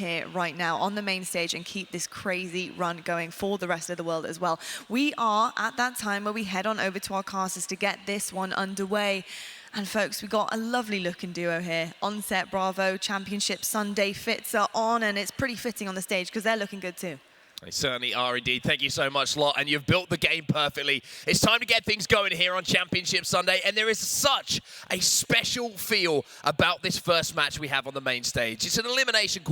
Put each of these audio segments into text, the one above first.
here right now on the main stage and keep this crazy run going for the rest of the world as well. We are at that time where we head on over to our casters to get this one underway. And folks, we got a lovely looking duo here. Onset Bravo Championship Sunday fits are on, and it's pretty fitting on the stage because they're looking good too. They certainly are indeed. Thank you so much, Lot, and you've built the game perfectly. It's time to get things going here on Championship Sunday, and there is such a special feel about this first match we have on the main stage. It's an elimination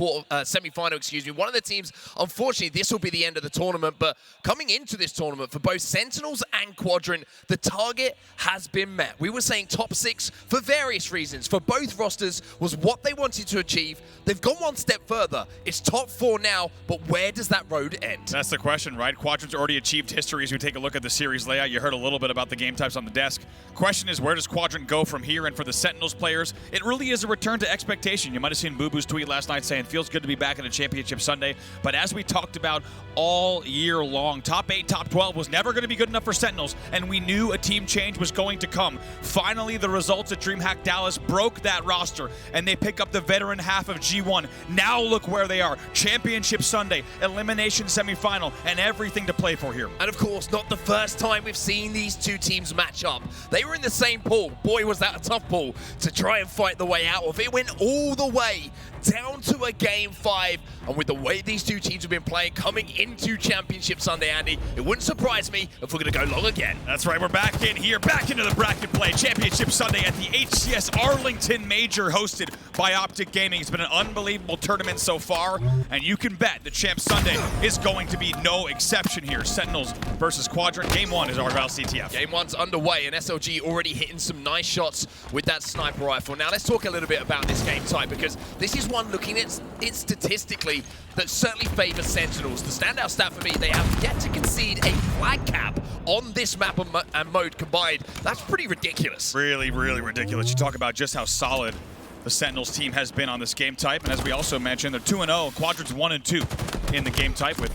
semi-final, excuse me. One of the teams, unfortunately, this will be the end of the tournament, but coming into this tournament for both Sentinels and Quadrant, the target has been met. We were saying top 6 for various reasons. For both rosters was what they wanted to achieve. They've gone one step further. It's top 4 now, but where does that road end? That's the question, right? Quadrant's already achieved history as we take a look at the series layout. You heard a little bit about the game types on the desk. Question is, where does Quadrant go from here? And for the Sentinels players, it really is a return to expectation. You might have seen Bubu's tweet last night saying, feels good to be back in a Championship Sunday. But as we talked about all year long, top 8, top 12 was never going to be good enough for Sentinels, and we knew a team change was going to come. Finally, the results at DreamHack Dallas broke that roster, and they pick up the veteran half of G1. Now look where they are. Championship Sunday, elimination semi-final, and everything to play for here. And of course, not the first time we've seen these two teams match up. They were in the same pool. Boy, was that a tough pool to try and fight the way out of. It went all the way down to a Game 5. And with the way these two teams have been playing coming into Championship Sunday, Andy, it wouldn't surprise me if we're going to go long again. That's right, we're back in here, back into the bracket play. Championship Sunday at the HCS Arlington Major, hosted by Optic Gaming. It's been an unbelievable tournament so far, and you can bet the Champ Sunday is going to be no exception here. Sentinels versus Quadrant. Game 1 is Argyle CTF. Game 1's underway, and SLG already hitting some nice shots with that sniper rifle. Now let's talk a little bit about this game type, because this is one looking at it statistically that certainly favors Sentinels. The standout stat for me, they have yet to concede a flag cap on this map and mode combined. That's pretty ridiculous. Really, really ridiculous. You talk about just how solid the Sentinels team has been on this game type, and as we also mentioned, they're 2-0, Quadrant's 1-2 in the game type with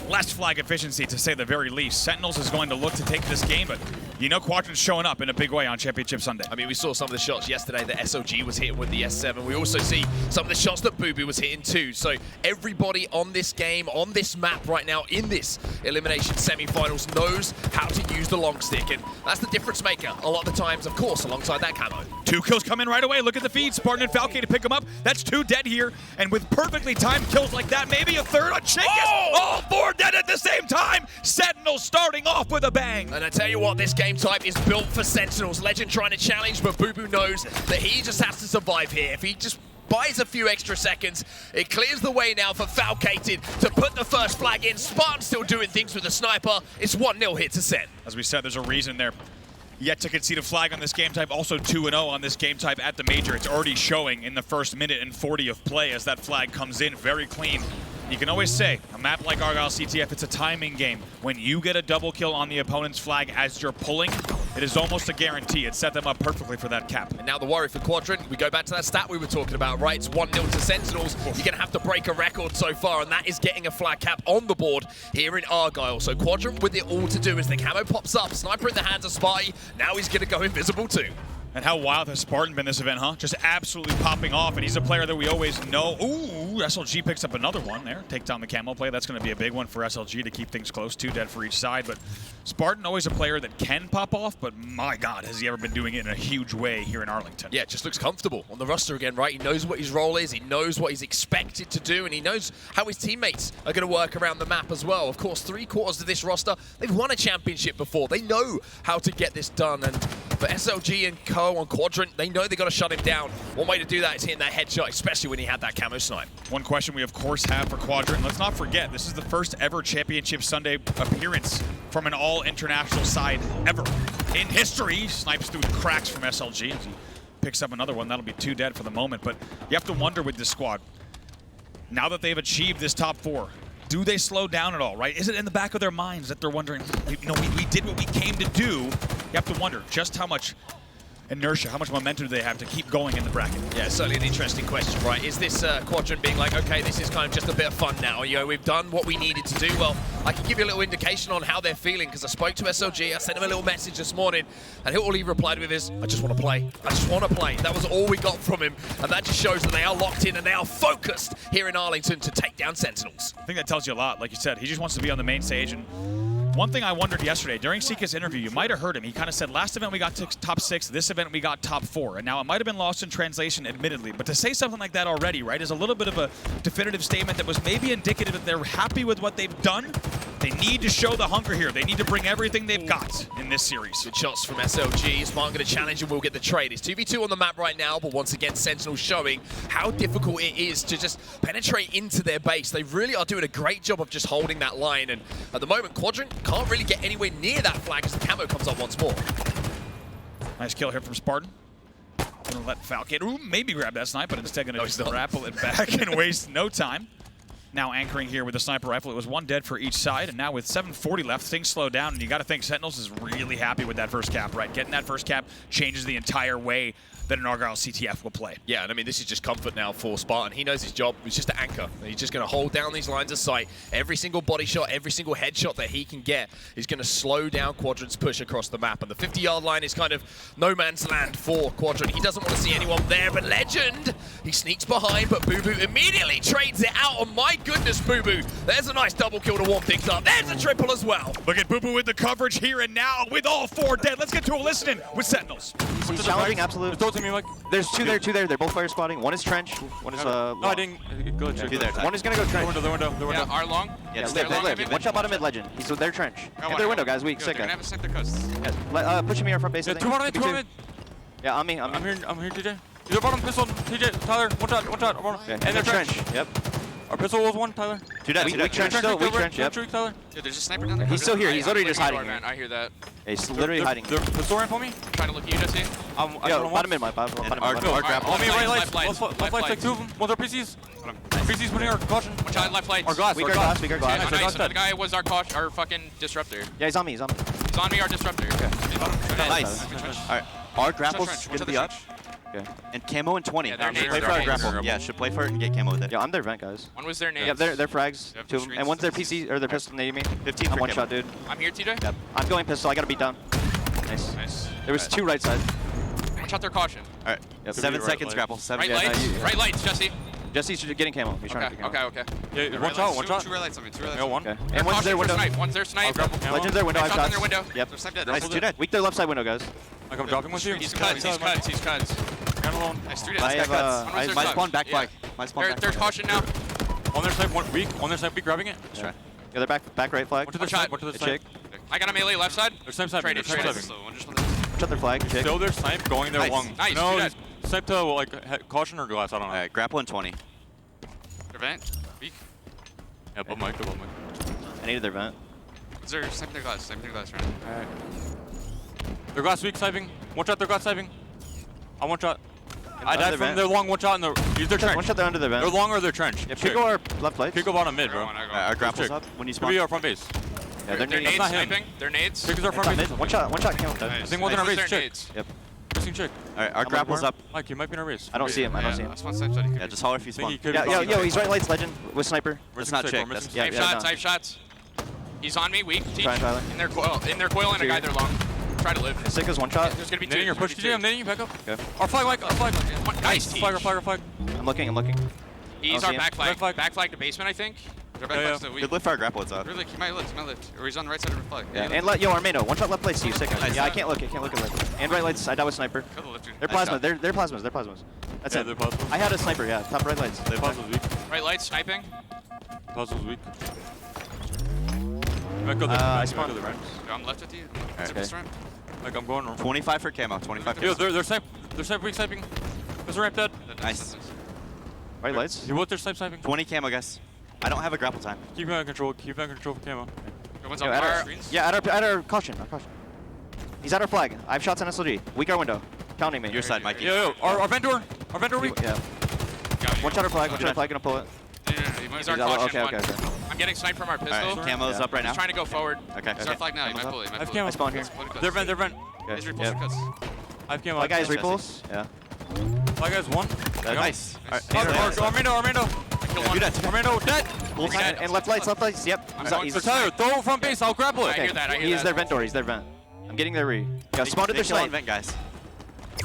less flag efficiency, to say the very least. Sentinels is going to look to take this game, but you know Quadrant's showing up in a big way on Championship Sunday. I mean, we saw some of the shots yesterday that SLG was hitting with the S7. We also see some of the shots that bubu was hitting too. So everybody on this game, on this map right now, in this elimination semi-finals, knows how to use the long stick. And that's the difference maker a lot of the times, of course, alongside that camo. 2 kills come in right away. Look at the feed. Spartan and Falcated to pick them up. That's 2 dead here. And with perfectly timed kills like that, maybe a third on TchiK. All 4 dead at the same time. Sentinels starting off with a bang. And I tell you what, this game type is built for Sentinels. Lqgend trying to challenge, but bubu knows that he just has to survive here. If he just buys a few extra seconds, it clears the way now for Falcated to put the first flag in. Spartan still doing things with the sniper. It's 1-0 hit to Sen. As we said, there's a reason they're yet to concede a flag on this game type. Also 2-0 on this game type at the Major. It's already showing in the first minute and 40 of play as that flag comes in very clean. You can always say, a map like Argyle CTF, it's a timing game. When you get a double kill on the opponent's flag as you're pulling, it is almost a guarantee. It set them up perfectly for that cap. And now the worry for Quadrant, we go back to that stat we were talking about, right? It's 1-0 to Sentinels. You're going to have to break a record so far, and that is getting a flag cap on the board here in Argyle. So Quadrant with it all to do as the camo pops up. Sniper in the hands of Sparty. Now he's going to go invisible too. And how wild has Spartan been this event, huh? Just absolutely popping off, and he's a player that we always know. Ooh, SLG picks up another one there. Take down the camo play. That's going to be a big one for SLG to keep things close. 2 dead for each side, but Spartan always a player that can pop off, but my God, has he ever been doing it in a huge way here in Arlington. Yeah, it just looks comfortable on the roster again, right? He knows what his role is, he knows what he's expected to do, and he knows how his teammates are going to work around the map as well. Of course, 3/4 of this roster, they've won a championship before. They know how to get this done, and for SLG and co on Quadrant, they know they got to shut him down. One way to do that is hitting that headshot, especially when he had that camo snipe. One question we of course have for Quadrant, let's not forget, this is the first ever Championship Sunday appearance from an all-international side ever in history. Snipes through the cracks from SLG as he picks up another one. That'll be 2 dead for the moment, but you have to wonder with this squad, now that they've achieved this top 4, do they slow down at all, right? Is it in the back of their minds that they're wondering, you know, we did what we came to do? You have to wonder just how much inertia? How much momentum do they have to keep going in the bracket? Yeah, certainly an interesting question, right? Is this Quadrant being like, okay, this is kind of just a bit of fun now. You know, we've done what we needed to do. Well, I can give you a little indication on how they're feeling because I spoke to SLG. I sent him a little message this morning, and all he replied with is, I just want to play. I just want to play. That was all we got from him, and that just shows that they are locked in and they are focused here in Arlington to take down Sentinels. I think that tells you a lot. Like you said, he just wants to be on the main stage. And one thing I wondered yesterday, during Sica's interview, you might have heard him. He kind of said, last event we got top 6, this event we got top 4. And now it might have been lost in translation, admittedly. But to say something like that already, right, is a little bit of a definitive statement that was maybe indicative that they're happy with what they've done. They need to show the hunger here. They need to bring everything they've got in this series. Good shots from SLG. Spartan going to challenge and will get the trade. It's 2v2 on the map right now, but once again, Sentinels showing how difficult it is to just penetrate into their base. They really are doing a great job of just holding that line. And at the moment, Quadrant can't really get anywhere near that flag as the camo comes up once more. Nice kill here from Spartan. Gonna let Falcated maybe grab that snipe, but instead gonna just grapple it back and waste no time. Now anchoring here with the sniper rifle. It was 1 dead for each side, and now with 7:40 left, things slow down, and you got to think Sentinels is really happy with that first cap, right? Getting that first cap changes the entire way that an Argyle CTF will play. Yeah, and I mean, this is just comfort now for Spartan. He knows his job. He's just to anchor. He's just going to hold down these lines of sight. Every single body shot, every single headshot that he can get is going to slow down Quadrant's push across the map. And the 50-yard line is kind of no man's land for Quadrant. He doesn't want to see anyone there, but Lqgend, he sneaks behind, but bubu immediately trades it out. Oh my goodness, bubu. There's a nice double kill to warm things up. There's a triple as well. Look at bubu with the coverage here and now with all 4 dead. Let's get to a listening with Sentinels. He's challenging absolute. Throw it to me, Mike. There's two there. They're both fire squatting. One is trench. One is No, I didn't. Go check. One is gonna go trench. The window. Yeah, our long. Yeah, They're long, live. Evan. One shot bottom mid Lqgend. He's with their trench. And their window, guys. Weak. They're gonna Sica. have a sniper coast. Yeah, pushing me on front base. I Yeah, think. 2 bottom mid. Yeah, on me. I'm here, TJ. You're bottom pistol, TJ. Tyler, one shot. Okay. And their trench. Yep. Our pistol was 1, Tyler. Weak trench still. Weak trench. Yep. Tyler. Dude, there's a sniper down there. He's still here. He's literally just hiding Man, I hear that. He's literally hiding. They're pistol ramp on me. Trying to look at you, Jesse. Yo, bottom mid, my bottom mid. Our grapple. On me, right Left lights. lights. Left lights, like 2 of them. One's our PCs. PCs putting our caution. One shot left lights. Our glass. Weaker glass. Yeah, Nice, nice. nice. The guy was our fucking disruptor. Yeah, he's on me. He's on me, our disruptor. Okay. Nice. Alright, our grapple's Watch gonna out be the up. Okay. And camo and 20. Yeah, they're should nades, play they're for our nades. grapple. Yeah, should play for it and get camo with it. Yeah, I'm their vent, guys. One was their name. Yeah, they're frags. Yep, 2 of them. And one's their PC or their pistol. You mean? 15 I'm for one camo. shot, dude. I'm here, TJ. Yep. I'm going pistol. I gotta beat down. Nice. Nice. There was 2 right side. One shot their caution. Alright, Yep. 7 right seconds light. grapple. 7 Right lights. you- Right lights, Jesse. Jesse's getting camo. He's trying to get camo. Okay. Yeah, one shot. Two red lights on me, 2 red lights. Yeah, on me. one. Okay. They're And one's their caution for window. snipe. One's their snipe. grapple camo. Legend's their window. Nice I've shot on shots. their window. Yep. There's snipe dead. Nice, 2 dead. Weak their left side window, guys. Like I'm dropping with you. He's cuts. Kind alone. Nice, 3 dead. I have, One was their My snipe. spawn back Yeah. flag. My spawn back They're flag. caution now. On their side, one weak. On their side, weak grabbing it. Yeah, they're back right flag. One to the One side. shot. One to the TchiK. side. I got a melee left side. They're snipe sniping. Traded, They're snipe traded. sniping. So one just one. Shut their flag. TchiK. Still their snipe going their Nice. long. Nice, No, do that. snipe to like caution or glass. I don't know. Alright, grapple and 20. Prevent. Weak. Yeah, above mic. I needed their vent. Is there snipe their glass? Snipe their glass right now. Alright. Their glass weak sniping. One shot. Their glass sniping. I one shot. I Under died their from vent. their long one shot in the. Use their trench. One shot, they're under their vent. They're long or their trench. Yeah, pick our left lights. Pick bottom mid, I go bro. on, I go Alright, on. our grapple's TchiK. up when you Could be spawn. our front base. Yeah, They're nades not him. sniping. They're nades. TchiK is our front Top base. mid. One shot camo. I Nice. think one's in our Nice. race. They're TchiK. nades. Yep. Missing TchiK. Alright, our I'm grapple's on up. Mike, you might be in our race. I don't see him. I don't see him. Last one snipe shot. Yeah, just holler if you I think he spawn. could be Yeah, bottom. he's right lights, Lqgend with sniper. That's not TchiK, TchiK. That's Yeah, Snipe yeah, shots. no. Snipe shots. He's on me. Weak. Teach. Try, Tyler. In their coil and a guy they're long. Try to live. Sica's one shot. There's gonna be 2. Netting your push, There's gonna TJ. be I'm netting you. Back up. Okay. Our flag, Mike. Our flag. One- Nice, Flag, Teach. our flag. I'm looking. He's I our don't see back flag. Back flag. Back flag to basement, I think. They're back Yeah, left, so we. Good lift for our grapple, it's up. Really, he might lift. Or he's on the right side of the flag. Yeah. he And lifted. Armeno. One shot left lights to you. Sica. Nice. Yeah, I can't look at left. And right lights. I died with sniper. Kill the lifter. They're Nice plasma. shot. They're plasmas. That's Yeah, it. they're plasmas. I had a sniper. Yeah. Top right lights. Their pause was weak. Right light sniping. Pause was weak. Back up I the spawned. right. Yo, I'm left with you. Okay. Is it this ramp? Like I'm going. 25 for camo. 25 Yo, for they're snipe weak sniping. There's a ramp dead. Nice. Right lights. You both their snipe sniping. 20 camo, guys. I don't have a grapple time. Keep on control. Keep on control for camo. Yo, one's Yo, on at fire our, screens. yeah, at our caution. He's at our flag. I have shots on SLG. Weak our window. Counting me. Your side, Mikey. Yo, our vendor weak. Yeah. Got you. One shot our flag. One shot our flag. Gonna pull it. He's our He's out- caution okay. one. I'm getting sniped from our pistol. Alright, camo's Yeah. up right now. He's trying to go forward. Okay. It's our flag now. You might Camo's pull it. You might I've pull camo. it. I spawn here. They're vent. Okay. He's Yeah. repulsor cuts. I've came My out. guys Jesse. repulse. Yeah. My guys won. Nice. Armando. Do that. Armando dead. Full time. And left lights, left lights. Yep. I'm going He's for Tyler, throw from base. I'll grapple I it. hear that. I hear He's that. their vent door. He's their vent. I'm getting their re. Yeah, spawned at their Kill on snipe. vent, guys.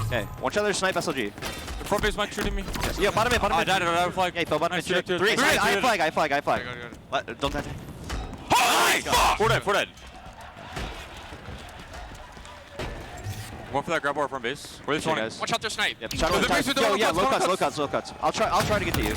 Okay, watch out their snipe SLG. The front base might shooting me. Yeah, bottom mid, bottom I mid. died. I flag. Okay, fell bottom Nice, mid. two, Three. two. I flag. Go, go, go. Don't touch it. Holy fuck! 4 dead. 4 dead. One for that grab bar from base. Where are they Okay, throwing? guys. Watch out their snipe. Yep. Oh, Shadow the base with the low yeah, cuts, low low cuts, low cuts. cuts, low cuts. I'll try to get to you.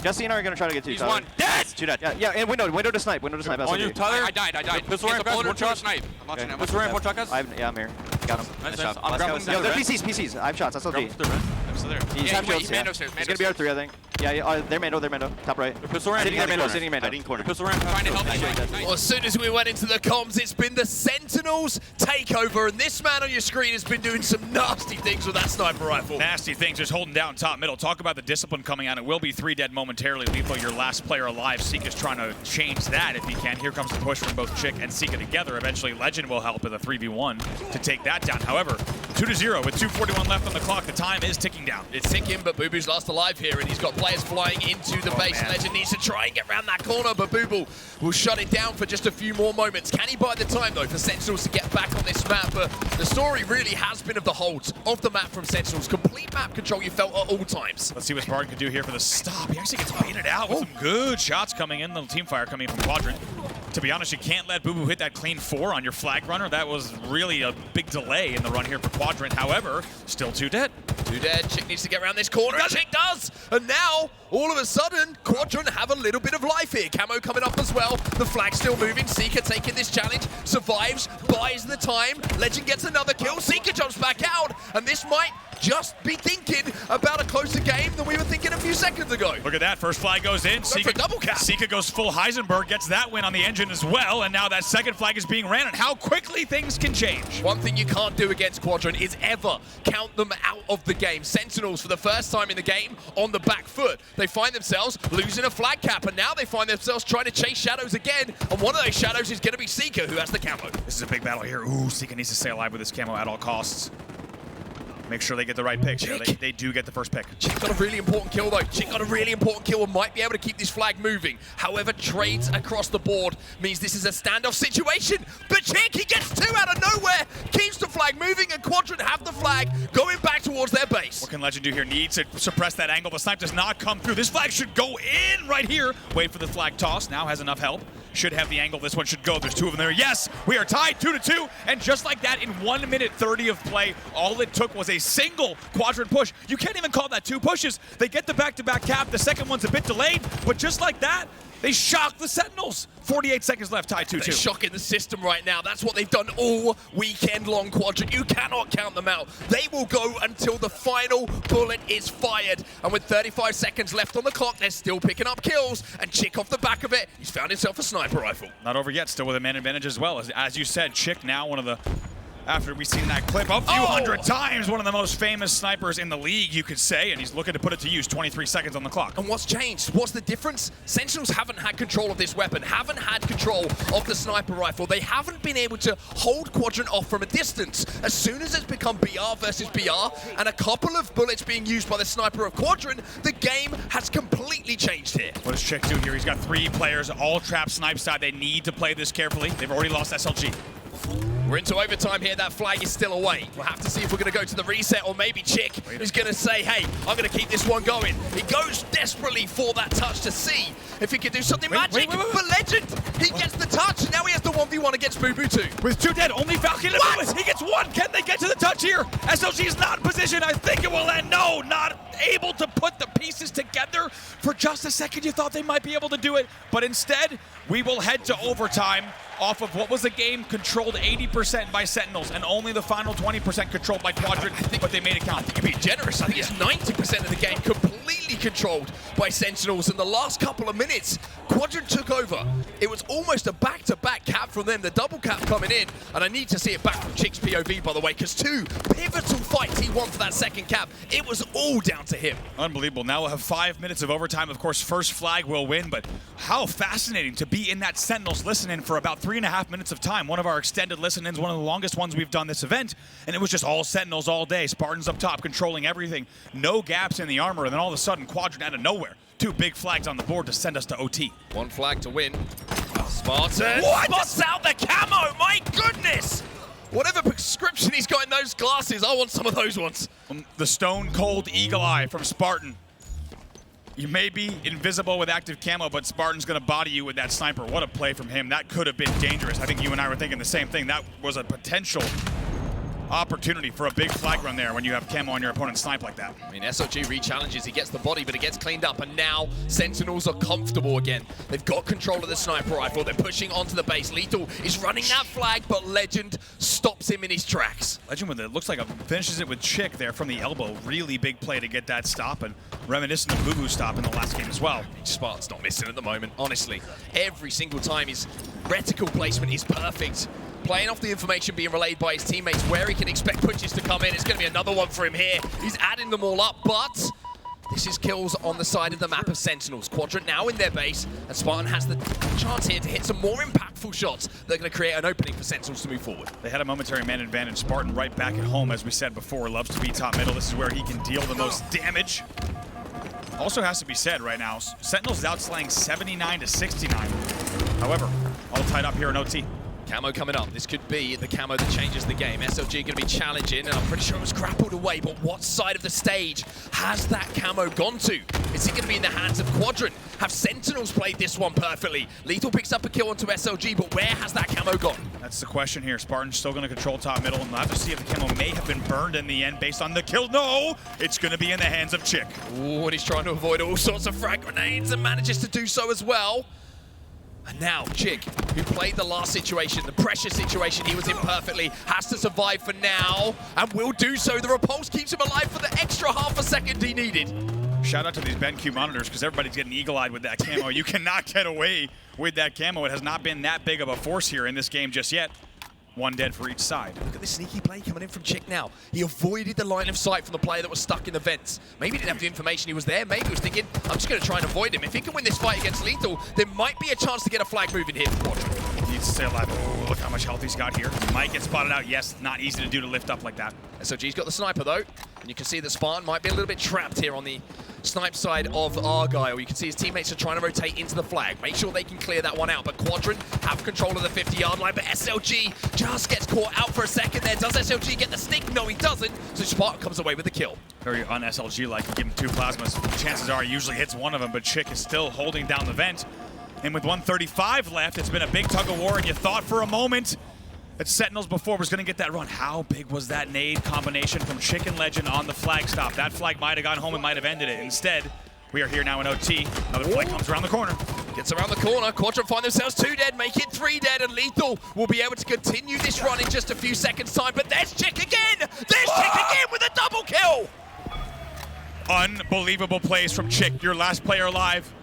Jesse and I are gonna try to get to you. He's Tyler. one. Dead! Two dead. Yeah, and window to snipe On SLG. you, Tyler. I died. Pistol Get ramp, the guys, bullet one to a shot. snipe. I'm watching. I'm Pistol watching. ramp, one shot, guys. Yeah, I'm here. Got him. Nice, Nice job. I'm Let's grabbing go. Yo, them. they're Vent. PCs. I have shots. SLG. Grab their vent. I'm still there. He's Yeah, half shields. he's Yeah. Mando stairs. He's gonna be R3, I think. Yeah, they're Mando. Top right. The pistol ramp. Sitting there, Mando. Sitting Mando. Hiding corner. Pistol ramp. Trying to help you. Well, as soon as we went into the comms, it's been the Sentinels takeover, and this man on your screen has been doing some nasty things with that sniper rifle. Nasty things, just holding down top middle. Talk about the discipline coming out. It will be 3 dead momentarily. LethuL, your last player alive. Sica's trying to change that if he can. Here comes the push from both TchiK and Sica together. Eventually, Lqgend will help with a 3v1 to take that down. However, 2-0 with 2:41 left on the clock. The time is ticking down. It's ticking, but Bubu's last alive here, and he's got players flying into the base. man. Lqgend needs to try and get around that corner, but Bubu will shut it down for just a few more moments. Can he buy the time, though, for Sentinels to get back on this map? But the story really has been of the holds of the map from Sentinels. Complete map control you felt at all times. Let's see what Spartan can do here for the stop. He actually gets in and out with some good shots coming in. Little team fire coming in from Quadrant. To be honest, you can't let Bubu hit that clean 4 on your flag runner. That was really a big delay in the run here for Quadrant. However, still 2 dead. 2 dead. TchiK needs to get around this corner. TchiK does! And now, all of a sudden, Quadrant have a little bit of life here. Camo coming up as well. The flag's still moving. Sica taking this challenge. Survives. Buys the time. Lqgend gets another kill. Sica jumps back out. And this might just be thinking about a closer game than we were thinking a few seconds ago. Look at that. First flag goes in. for a double cap. Sica goes full Heisenberg, gets that win on the engine as well. And now that second flag is being ran. And how quickly things can change. One thing you can't do against Quadrant is ever count them out of the game. Sentinels, for the first time in the game, on the back foot. They find themselves losing a flag cap, and now they find themselves trying to chase shadows again. And one of those shadows is going to be Sica, who has the camo. This is a big battle here. Ooh, Sica needs to stay alive with this camo at all costs. Make sure they get the right pick. You know, they do get the first pick. TchiK got a really important kill, though. TchiK got a really important kill and might be able to keep this flag moving. However, trades across the board means this is a standoff situation. But TchiK, he gets 2 out of nowhere, keeps the flag moving, and Quadrant have the flag going back towards their base. What can Lqgend do here? Needs to suppress that angle. The snipe does not come through. This flag should go in right here. Wait for the flag toss. Now has enough help. Should have the angle. This one should go. There's 2 of them there. Yes, we are tied 2-2. And just like that, in 1 minute 30 of play, all it took was a single Quadrant push. You can't even call that 2 pushes. They get the back-to-back cap. The second one's a bit delayed, but just like that, they shock the Sentinels. 48 seconds left, tied 2-2. They're shocking the system right now. That's what they've done all weekend long, Quadrant. You cannot count them out. They will go until the final bullet is fired. And with 35 seconds left on the clock, they're still picking up kills. And TchiK off the back of it, he's found himself a sniper rifle. Not over yet, still with a man advantage as well. As you said, TchiK now one of the, after we've seen that clip a few hundred times, one of the most famous snipers in the league, you could say, and he's looking to put it to use. 23 seconds on the clock. And what's changed? What's the difference? Sentinels haven't had control of this weapon, haven't had control of the sniper rifle. They haven't been able to hold Quadrant off from a distance. As soon as it's become BR versus BR, and a couple of bullets being used by the sniper of Quadrant, the game has completely changed here. What does TchiK do here? He's got 3 players, all trap snipe side. They need to play this carefully. They've already lost SLG. We're into overtime here. That flag is still away. We'll have to see if we're going to go to the reset, or maybe TchiK is going to say, hey, I'm going to keep this one going. He goes desperately for that touch to see if he can do something magic. wait. But Lqgend, he gets the touch, and now he has the 1v1 against bubu too. With 2 dead, only Falcon. He gets 1. Can they get to the touch here? SLG is not in position. I think it will end. No, not able to put the pieces together. For just a second, you thought they might be able to do it. But instead, we will head to overtime off of what was a game controlled 80% by Sentinels and only the final 20% controlled by Quadrant, but they made it count. You're being generous. I think it's 90% of the game completely completely controlled by Sentinels. In the last couple of minutes, Quadrant took over. It was almost a back-to-back cap from them, the double cap coming in, and I need to see it back from TchiK's POV, by the way, because 2 pivotal fights he won for that second cap. It was all down to him. Unbelievable. Now we'll have 5 minutes of overtime. Of course, first flag will win, but how fascinating to be in that Sentinels listen-in for about 3.5 minutes of time. One of our extended listen-ins, one of the longest ones we've done this event, and it was just all Sentinels all day. Spartans up top controlling everything. No gaps in the armor, and then all of a sudden, Quadrant out of nowhere. 2 big flags on the board to send us to OT. 1 flag to win. Spartan spots out the camo, my goodness! Whatever prescription he's got in those glasses, I want some of those ones. The stone cold eagle eye from Spartan. You may be invisible with active camo, but Spartan's gonna body you with that sniper. What a play from him. That could have been dangerous. I think you and I were thinking the same thing. That was a potential opportunity for a big flag run there when you have camo on your opponent's snipe like that. I mean, SLG re-challenges, he gets the body, but it gets cleaned up, and now Sentinels are comfortable again. They've got control of the sniper rifle, they're pushing onto the base. LethuL is running that flag, but Lqgend stops him in his tracks. Lqgend with it, looks like finishes it with TchiK there from the elbow. Really big play to get that stop, and reminiscent of bubu stop in the last game as well. Spartan's not missing at the moment, honestly. Every single time his reticle placement is perfect. Playing off the information being relayed by his teammates where he can expect pushes to come in. It's going to be another one for him here. He's adding them all up, but this is kills on the side of the map of Sentinels. Quadrant now in their base, and Spartan has the chance here to hit some more impactful shots that are going to create an opening for Sentinels to move forward. They had a momentary man advantage. Spartan right back at home, as we said before, loves to be top middle. This is where he can deal the most damage. Also has to be said right now, Sentinels is outslaying 79 to 69. However, all tied up here in OT. Camo coming up. This could be the camo that changes the game. SLG going to be challenging, and I'm pretty sure it was grappled away, but what side of the stage has that camo gone to? Is it going to be in the hands of Quadrant? Have Sentinels played this one perfectly? LethuL picks up a kill onto SLG, but where has that camo gone? That's the question here. Spartan's still going to control top middle, and we'll have to see if the camo may have been burned in the end based on the kill. No! It's going to be in the hands of TchiK. Ooh, and he's trying to avoid all sorts of frag grenades and manages to do so as well. And now TchiK, who played the last situation, the pressure situation he was in perfectly, has to survive for now, and will do so. The repulse keeps him alive for the extra half a second he needed. Shout out to these BenQ monitors, because everybody's getting eagle-eyed with that camo. You cannot get away with that camo. It has not been that big of a force here in this game just yet. 1 dead for each side. Look at this sneaky play coming in from TchiK now. He avoided the line of sight from the player that was stuck in the vents. Maybe he didn't have the information he was there. Maybe he was thinking, I'm just going to try and avoid him. If he can win this fight against LethuL, there might be a chance to get a flag moving here for Quadrant. He needs to stay alive. Oh, look how much health he's got here. He might get spotted out. Yes, not easy to do to lift up like that. SLG's got the sniper though, and you can see that Spartan might be a little bit trapped here on the snipe side of Argyle. You can see his teammates are trying to rotate into the flag. Make sure they can clear that one out, but Quadrant have control of the 50-yard line, but SLG just gets caught out for a second there. Does SLG get the stick? No, he doesn't, so Spartan comes away with the kill. Very un-SLG-like. Give him 2 plasmas. Chances are he usually hits one of them, but TchiK is still holding down the vent. And with 135 left, it's been a big tug-of-war, and you thought for a moment that Sentinels before was going to get that run. How big was that nade combination from TchiK and Lqgend on the flag stop? That flag might have gone home and might have ended it. Instead, we are here now in OT. Another flag comes around the corner. Gets around the corner. Quadrant find themselves 2 dead, make it 3 dead, and LethuL will be able to continue this run in just a few seconds' time. But there's TchiK again! There's TchiK again with a double kill! Unbelievable plays from TchiK. Your last player alive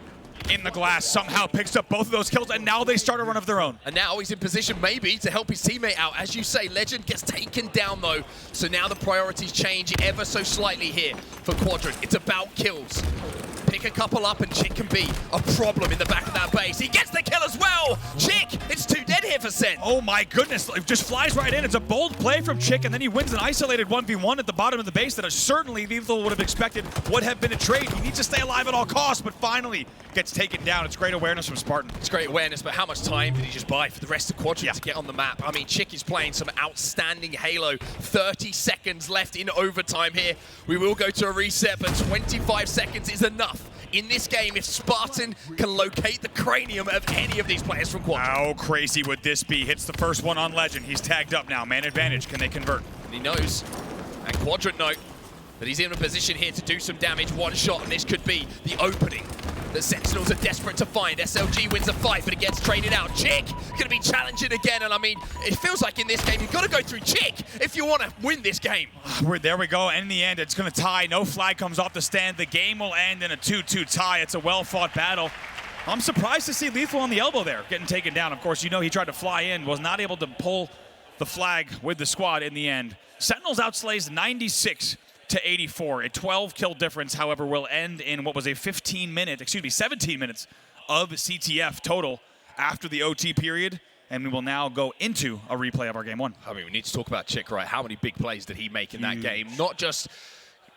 in the glass somehow picks up both of those kills, and now they start a run of their own. And now he's in position maybe to help his teammate out. As you say, Lqgend gets taken down though, so now the priorities change ever so slightly here for Quadrant. It's about kills. Pick a couple up and TchiK can be a problem in the back of that base. He gets the kill as well! TchiK, it's 2 dead here for Sen. Oh my goodness, it just flies right in. It's a bold play from TchiK, and then he wins an isolated 1v1 at the bottom of the base that certainly LethuL would have expected would have been a trade. He needs to stay alive at all costs, but finally gets taken down. It's great awareness from Spartan. It's great awareness, but how much time did he just buy for the rest of Quadrant to get on the map? I mean, TchiK is playing some outstanding Halo. 30 seconds left in overtime here. We will go to a reset, but 25 seconds is enough in this game if Spartan can locate the cranium of any of these players from Quadrant. How crazy would this be? Hits the first one on Lqgend. He's tagged up now. Man advantage. Can they convert? And he knows. And Quadrant know. But he's in a position here to do some damage. One shot, and this could be the opening that Sentinels are desperate to find. SLG wins the fight, but it gets traded out. TchiK going to be challenging again, and I mean, it feels like in this game, you've got to go through TchiK if you want to win this game. There we go. In the end, it's going to tie. No flag comes off the stand. The game will end in a 2-2 tie. It's a well-fought battle. I'm surprised to see LethuL on the elbow there, getting taken down. Of course, you know he tried to fly in, was not able to pull the flag with the squad in the end. Sentinels outslays 96 to 84. A 12-kill difference, however, will end in what was a 17 minutes of CTF total after the OT period. And we will now go into a replay of our game one. I mean, we need to talk about TchiK, right? How many big plays did he make in that game? Not just,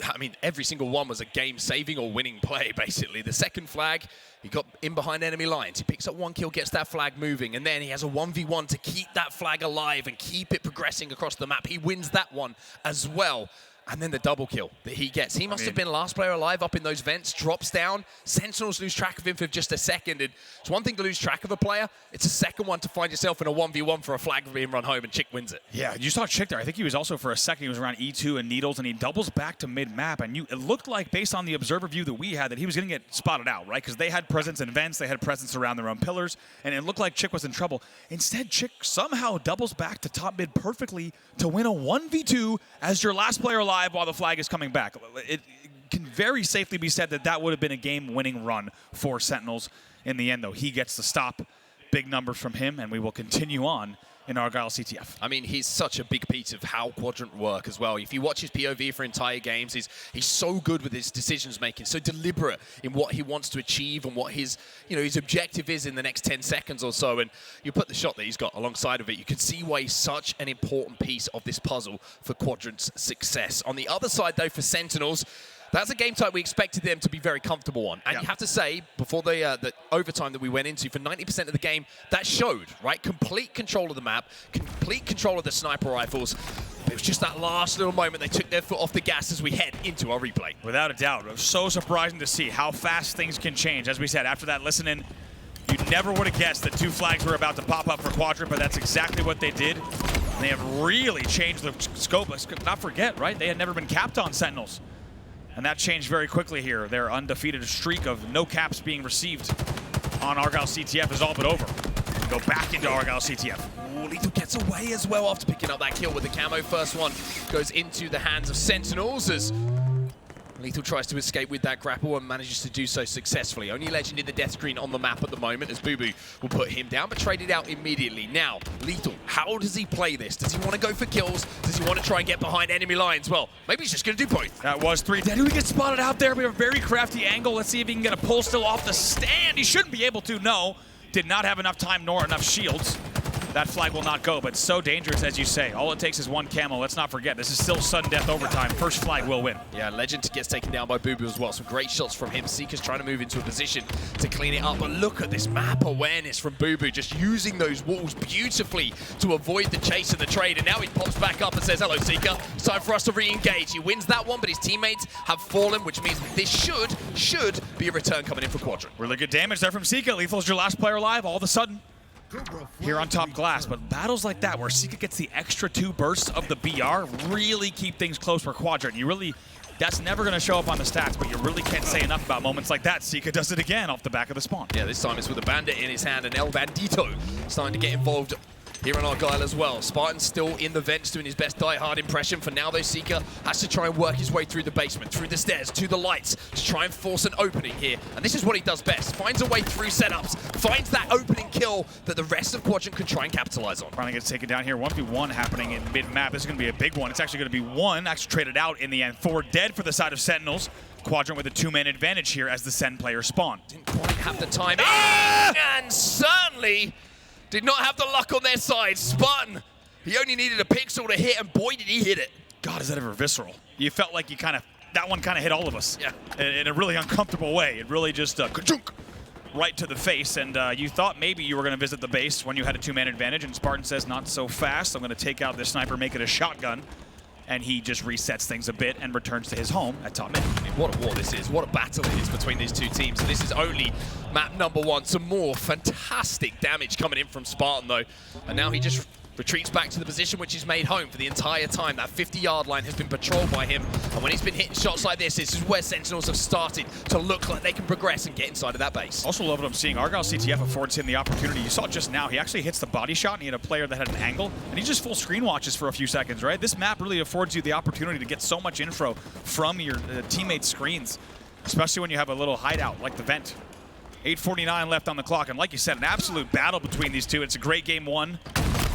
I mean, every single one was a game-saving or winning play, basically. The second flag, he got in behind enemy lines. He picks up one kill, gets that flag moving, and then he has a 1v1 to keep that flag alive and keep it progressing across the map. He wins that one as well. And then the double kill that he gets. He must have been last player alive up in those vents, drops down. Sentinels lose track of him for just a second. And it's one thing to lose track of a player. It's a second one to find yourself in a 1v1 for a flag being run home, and TchiK wins it. Yeah, you saw TchiK there. I think he was also for a second, he was around E2 and Needles, and he doubles back to mid-map. And it looked like, based on the observer view that we had, that he was going to get spotted out, right? Because they had presence in vents, they had presence around their own pillars, and it looked like TchiK was in trouble. Instead, TchiK somehow doubles back to top mid perfectly to win a 1v2 as your last player alive while the flag is coming back. It can very safely be said that that would have been a game-winning run for Sentinels. In the end, though, he gets the stop. Big numbers from him, and we will continue on in Argyle CTF. I mean, he's such a big piece of how Quadrant work as well. If you watch his POV for entire games, he's so good with his decisions making, so deliberate in what he wants to achieve and what his objective is in the next 10 seconds or so. And you put the shot that he's got alongside of it, you can see why he's such an important piece of this puzzle for Quadrant's success. On the other side, though, for Sentinels, that's a game type we expected them to be very comfortable on. And you have to say, before the overtime that we went into, for 90% of the game, that showed, right? Complete control of the map, complete control of the sniper rifles. It was just that last little moment they took their foot off the gas as we head into our replay. Without a doubt. It was so surprising to see how fast things can change. As we said, after that listen-in, you never would have guessed that 2 flags were about to pop up for Quadrant, but that's exactly what they did. And they have really changed the scope. Let's not forget, right? They had never been capped on Sentinels. And that changed very quickly here. Their undefeated streak of no caps being received on Argyle CTF is all but over. Go back into Argyle CTF. Ooh, LethuL gets away as well after picking up that kill with the camo. First one goes into the hands of Sentinels as LethuL tries to escape with that grapple and manages to do so successfully. Only Legend in the death screen on the map at the moment as bubu will put him down, but traded out immediately. Now, LethuL, how does he play this? Does he want to go for kills? Does he want to try and get behind enemy lines? Well, maybe he's just going to do both. That was 3 dead. Who gets spotted out there? We have a very crafty angle. Let's see if he can get a pull still off the stand. He shouldn't be able to, no. Did not have enough time nor enough shields. That flag will not go, but so dangerous, as you say. All it takes is one camo. Let's not forget, this is still sudden death overtime. First flag will win. Yeah, Legend gets taken down by bubu as well. Some great shots from him. Sica's trying to move into a position to clean it up, but look at this map awareness from bubu, just using those walls beautifully to avoid the chase and the trade. And now he pops back up and says, hello, Sica. It's time for us to re-engage. He wins that one, but his teammates have fallen, which means that this should be a return coming in for Quadrant. Really good damage there from Sica. LethuL's your last player alive all of a sudden here on top glass. But battles like that where Sica gets the extra 2 bursts of the BR really keep things close for Quadrant. That's never going to show up on the stats, but you really can't say enough about moments like that. Sica does it again off the back of the spawn. Yeah, this time it's with a bandit in his hand, and El Bandito starting to get involved here on Argyle as well. Spartan's still in the vents doing his best die-hard impression. For now, though, Sica has to try and work his way through the basement, through the stairs, to the lights, to try and force an opening here. And this is what he does best. Finds a way through setups, finds that opening kill that the rest of Quadrant could try and capitalize on. Finally gets taken down here. 1v1 happening in mid-map. This is going to be a big one. It's actually going to be 1, actually traded out in the end. 4 dead for the side of Sentinels. Quadrant with a 2-man advantage here as the Sen player spawn. Didn't quite have the time, and certainly did not have the luck on their side. Spartan, he only needed a pixel to hit, and boy, did he hit it. God, is that ever visceral? You felt like that one kind of hit all of us. Yeah. In a really uncomfortable way. It really just ka-chunk right to the face, and you thought maybe you were going to visit the base when you had a 2-man advantage, and Spartan says, not so fast. I'm going to take out this sniper, make it a shotgun. And he just resets things a bit and returns to his home at top mid. I mean, what a war this is. What a battle it is between these two teams. And this is only map number 1. Some more fantastic damage coming in from Spartan, though. And now he just Retreats back to the position which he's made home for the entire time. That 50-yard line has been patrolled by him. And when he's been hitting shots like this is where Sentinels have started to look like they can progress and get inside of that base. Also love what I'm seeing. Argyle CTF affords him the opportunity. You saw just now, he actually hits the body shot and he had a player that had an angle. And he just full screen watches for a few seconds, right? This map really affords you the opportunity to get so much info from your teammates' screens. Especially when you have a little hideout like the vent. 8:49 left on the clock. And like you said, an absolute battle between these two. It's a great game one.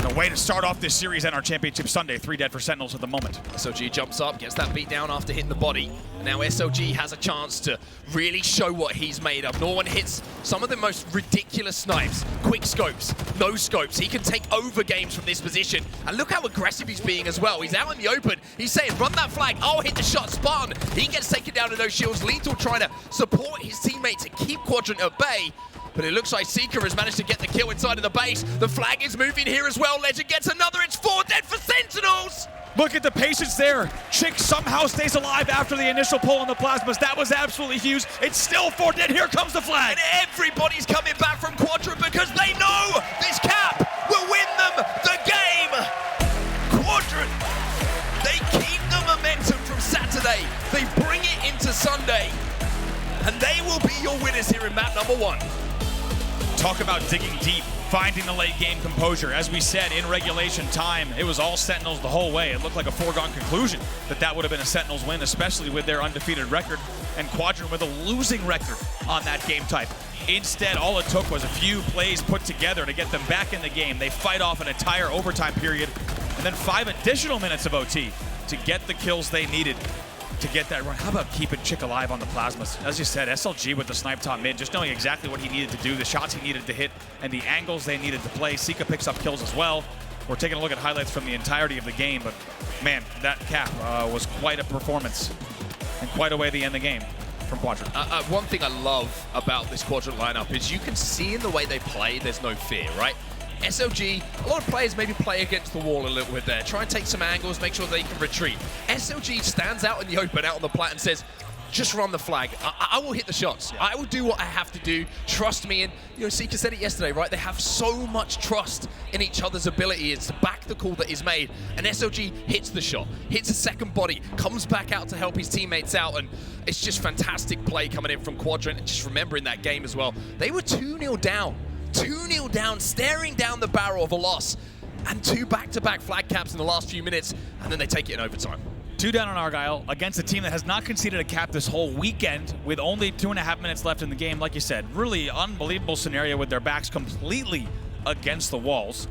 And a way to start off this series and our championship Sunday. 3 dead for Sentinels at the moment. SLG jumps up, gets that beat down after hitting the body. And now SLG has a chance to really show what he's made of. Norman hits some of the most ridiculous snipes. Quick scopes, no scopes. He can take over games from this position. And look how aggressive he's being as well. He's out in the open. He's saying, run that flag. I'll hit the shot. Spartan, he gets taken down to no shields. LethuL trying to support his teammates and keep Quadrant at bay. But it looks like Sica has managed to get the kill inside of the base. The flag is moving here as well. Lqgend gets another. It's 4 dead for Sentinels. Look at the patience there. TchiK somehow stays alive after the initial pull on the plasmas. That was absolutely huge. It's still 4 dead. Here comes the flag. And everybody's coming back from Quadrant because they know this cap will win them the game. Quadrant, they keep the momentum from Saturday. They bring it into Sunday. And they will be your winners here in map number 1. Talk about digging deep, finding the late game composure. As we said, in regulation time, it was all Sentinels the whole way. It looked like a foregone conclusion that would have been a Sentinels win, especially with their undefeated record, and Quadrant with a losing record on that game type. Instead, all it took was a few plays put together to get them back in the game. They fight off an entire overtime period, and then 5 additional minutes of OT to get the kills they needed to get that run. How about keeping TchiK alive on the plasmas? As you said, SLG with the snipe top mid, just knowing exactly what he needed to do, the shots he needed to hit, and the angles they needed to play. Sica picks up kills as well. We're taking a look at highlights from the entirety of the game, but man, that cap was quite a performance and quite a way to end the game from Quadrant. One thing I love about this Quadrant lineup is you can see in the way they play, there's no fear, right? SLG, a lot of players maybe play against the wall a little bit there. Try and take some angles, make sure they can retreat. SLG stands out in the open, out on the plat and says, just run the flag. I will hit the shots. Yeah. I will do what I have to do. Trust me. And you know, Sica said it yesterday, right? They have so much trust in each other's ability. It's to back the call that is made. And SLG hits the shot, hits a second body, comes back out to help his teammates out. And it's just fantastic play coming in from Quadrant. And just remembering that game as well. They were 2-0 down. 2-0 down, staring down the barrel of a loss, and 2 back-to-back flag caps in the last few minutes, and then they take it in overtime. 2 down on Argyle against a team that has not conceded a cap this whole weekend with only 2.5 minutes left in the game. Like you said, really unbelievable scenario with their backs completely against the walls.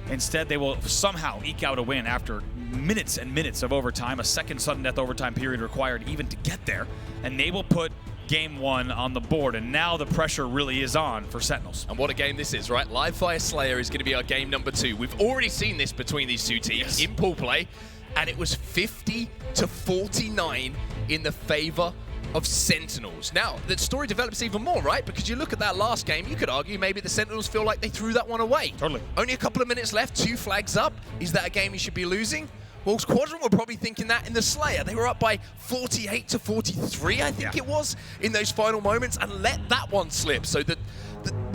Instead, they will somehow eke out a win after minutes and minutes of overtime, a second sudden death overtime period required even to get there, and they will put game 1 on the board, and now the pressure really is on for Sentinels. And what a game this is, right? Live Fire Slayer is going to be our game number 2. We've already seen this between these two teams in pool play, and it was 50-49 in the favor of Sentinels. Now, the story develops even more, right? Because you look at that last game, you could argue maybe the Sentinels feel like they threw that one away. Totally. Only a couple of minutes left, 2 flags up. Is that a game you should be losing? Well, Quadrant were probably thinking that in the Slayer. They were up by 48-43, I think it was, in those final moments, and let that one slip. So the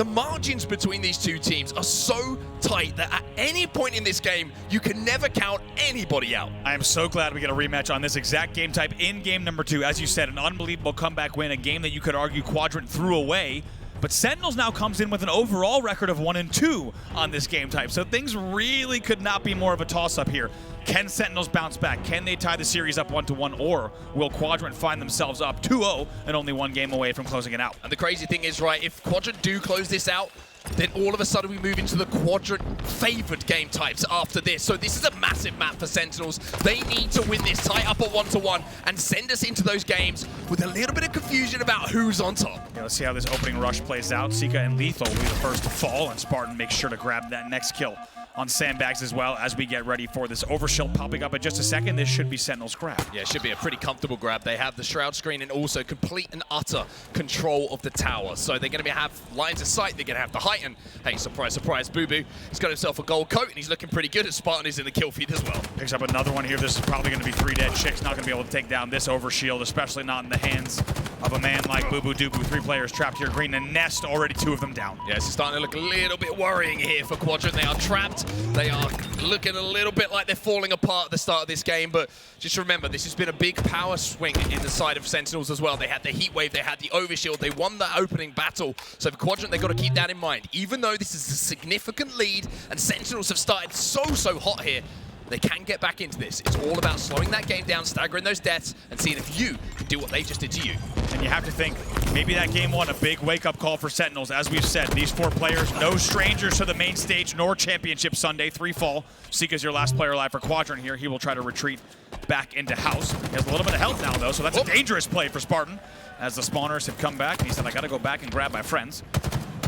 margins between these two teams are so tight that at any point in this game, you can never count anybody out. I am so glad we get a rematch on this exact game type in game number 2. As you said, an unbelievable comeback win, a game that you could argue Quadrant threw away. But Sentinels now comes in with an overall record of 1-2 on this game type. So things really could not be more of a toss-up here. Can Sentinels bounce back? Can they tie the series up 1-1? Or will Quadrant find themselves up 2-0 and only 1 game away from closing it out? And the crazy thing is, right, if Quadrant do close this out, then all of a sudden we move into the Quadrant favored game types after this. So this is a massive map for Sentinels. They need to win this, tie up at 1-1 and send us into those games with a little bit of confusion about who's on top. Yeah, let's see how this opening rush plays out. Sica and LethuL will be the first to fall, and Spartan makes sure to grab that next kill on sandbags as well as we get ready for this overshield popping up in just a second. This should be Sentinel's grab. Yeah, it should be a pretty comfortable grab. They have the shroud screen and also complete and utter control of the tower. So they're going to have lines of sight. They're going to have the height. And hey, surprise, surprise, bubu. He's got himself a gold coat and he's looking pretty good as Spartan is in the kill feed as well. Picks up another one here. This is probably going to be 3 dead. TchiK's not going to be able to take down this overshield, especially not in the hands of a man like bubu, dubu. 3 players trapped here. Green and Nest, already 2 of them down. Yes, it's starting to look a little bit worrying here for Quadrant. They are trapped. They are looking a little bit like they're falling apart at the start of this game, but just remember, this has been a big power swing in the side of Sentinels as well. They had the heat wave, they had the overshield, they won that opening battle. So for Quadrant, they've got to keep that in mind. Even though this is a significant lead and Sentinels have started so hot here, they can get back into this. It's all about slowing that game down, staggering those deaths, and seeing if you can do what they just did to you. And you have to think, maybe that game 1, a big wake-up call for Sentinels. As we've said, these 4 players, no strangers to the main stage nor Championship Sunday. 3 fall. Sica's your last player alive for Quadrant here. He will try to retreat back into house. He has a little bit of health now, though, so that's a dangerous play for Spartan. As the spawners have come back, and he said, I got to go back and grab my friends.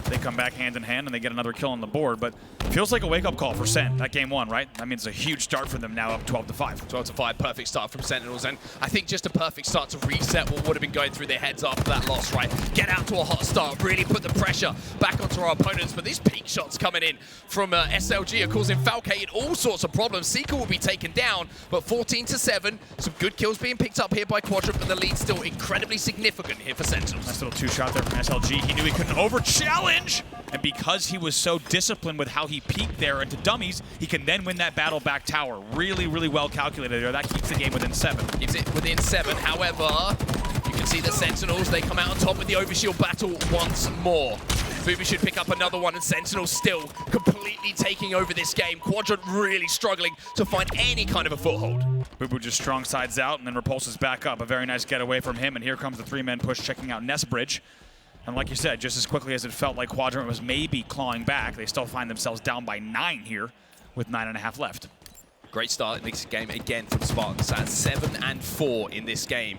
They come back hand in hand and they get another kill on the board, but it feels like a wake-up call for Sen, that game 1, right? That means a huge start for them now, up 12-5. 12-5, perfect start from Sentinels, and I think just a perfect start to reset what would have been going through their heads after that loss, right? Get out to a hot start, really put the pressure back onto our opponents, but these peak shots coming in from SLG are causing Falcated all sorts of problems. Sica will be taken down, but 14-7, some good kills being picked up here by Quadrant, but the lead's still incredibly significant here for Sentinels. Nice little 2-shot there from SLG. He knew he couldn't over-challenge, and because he was so disciplined with how he peeked there into dummies, he can then win that battle back tower. Really well calculated there. That keeps the game within 7. Keeps it within 7. However, you can see the Sentinels, they come out on top with the overshield battle once more. bubu should pick up another one, and Sentinels still completely taking over this game. Quadrant really struggling to find any kind of a foothold. bubu just strong sides out and then repulses back up. A very nice getaway from him, and here comes the 3-man push checking out Nest Bridge. And like you said, just as quickly as it felt like Quadrant was maybe clawing back, they still find themselves down by 9 here with 9.5 left. Great start in this game again from Spartans at 7-4 in this game.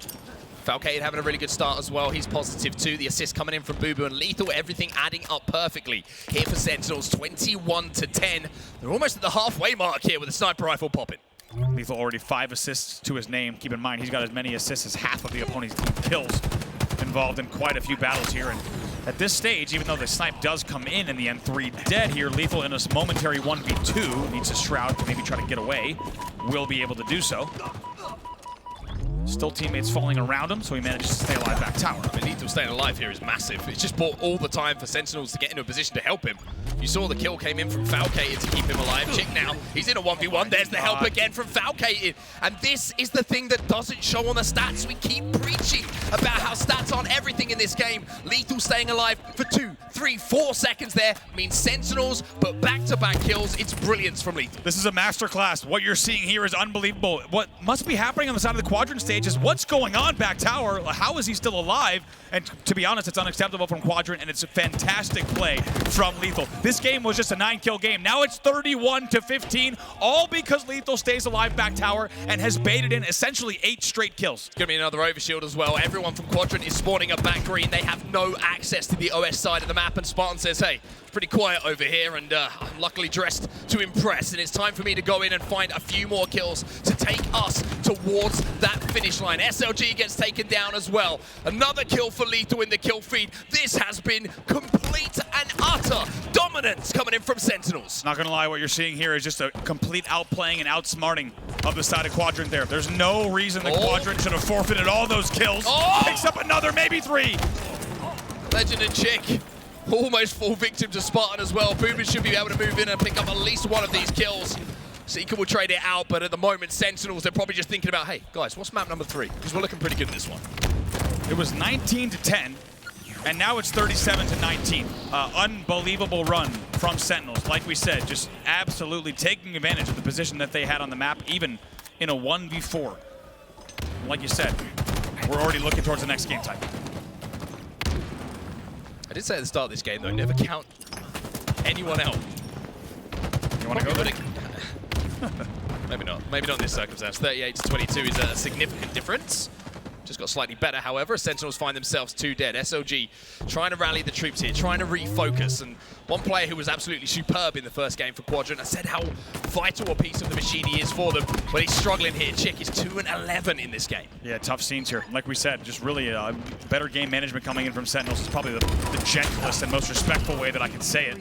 Falcated having a really good start as well. He's positive too. The assist coming in from bubu and LethuL, everything adding up perfectly. Here for Sentinels, 21-10. They're almost at the halfway mark here with a sniper rifle popping. LethuL already 5 assists to his name. Keep in mind, he's got as many assists as half of the opponent's team kills. Involved in quite a few battles here, and at this stage, even though the snipe does come in the end 3 dead here, LethuL in a momentary 1v2 needs a shroud to maybe try to get away. Will be able to do so. Still teammates falling around him, so he manages to stay alive back tower. I mean, LethuL staying alive here is massive. It's just bought all the time for Sentinels to get into a position to help him. You saw the kill came in from Falcated to keep him alive. TchiK now, he's in a 1v1. There's the help again from Falcated. And this is the thing that doesn't show on the stats. We keep preaching about how stats aren't everything in this game. LethuL staying alive for 2, 3, 4 seconds there means Sentinels, but back-to-back kills. It's brilliance from LethuL. This is a masterclass. What you're seeing here is unbelievable. What must be happening on the side of the Quadrant stage is what's going on back tower? How is he still alive? And to be honest, it's unacceptable from Quadrant, and it's a fantastic play from LethuL. This game was just a 9-kill game. Now it's 31-15, all because LethuL stays alive back tower and has baited in essentially 8 straight kills. It's going to be another overshield as well. Everyone from Quadrant is spawning up back green. They have no access to the OS side of the map, and Spartan says, hey, it's pretty quiet over here, and I'm luckily dressed to impress, and it's time for me to go in and find a few more kills to take us towards that finish line. SLG gets taken down as well. Another kill for LethuL in the kill feed. This has been complete and utter dominance coming in from Sentinels. Not gonna lie, what you're seeing here is just a complete outplaying and outsmarting of the side of Quadrant there. There's no reason the Quadrant should have forfeited all those kills. Picks up another, maybe 3. Lqgend and TchiK almost fall victim to Spartan as well. bubu should be able to move in and pick up at least one of these kills. Sica will trade it out, but at the moment, Sentinels, they're probably just thinking about, hey, guys, what's map number 3? Because we're looking pretty good in this one. It was 19-10, and now it's 37-19. Unbelievable run from Sentinels. Like we said, just absolutely taking advantage of the position that they had on the map, even in a 1v4. Like you said, we're already looking towards the next game type. I did say at the start of this game, though, never count anyone out. You want to go there? Maybe not. Maybe not in this circumstance. 38-22 is a significant difference. Just got slightly better, however. Sentinels find themselves 2 dead. SLG trying to rally the troops here, trying to refocus. And one player who was absolutely superb in the first game for Quadrant, I said how vital a piece of the machine he is for them, but he's struggling here. TchiK is 2-11 in this game. Yeah, tough scenes here. Like we said, just really better game management coming in from Sentinels. It's probably the gentlest and most respectful way that I can say it.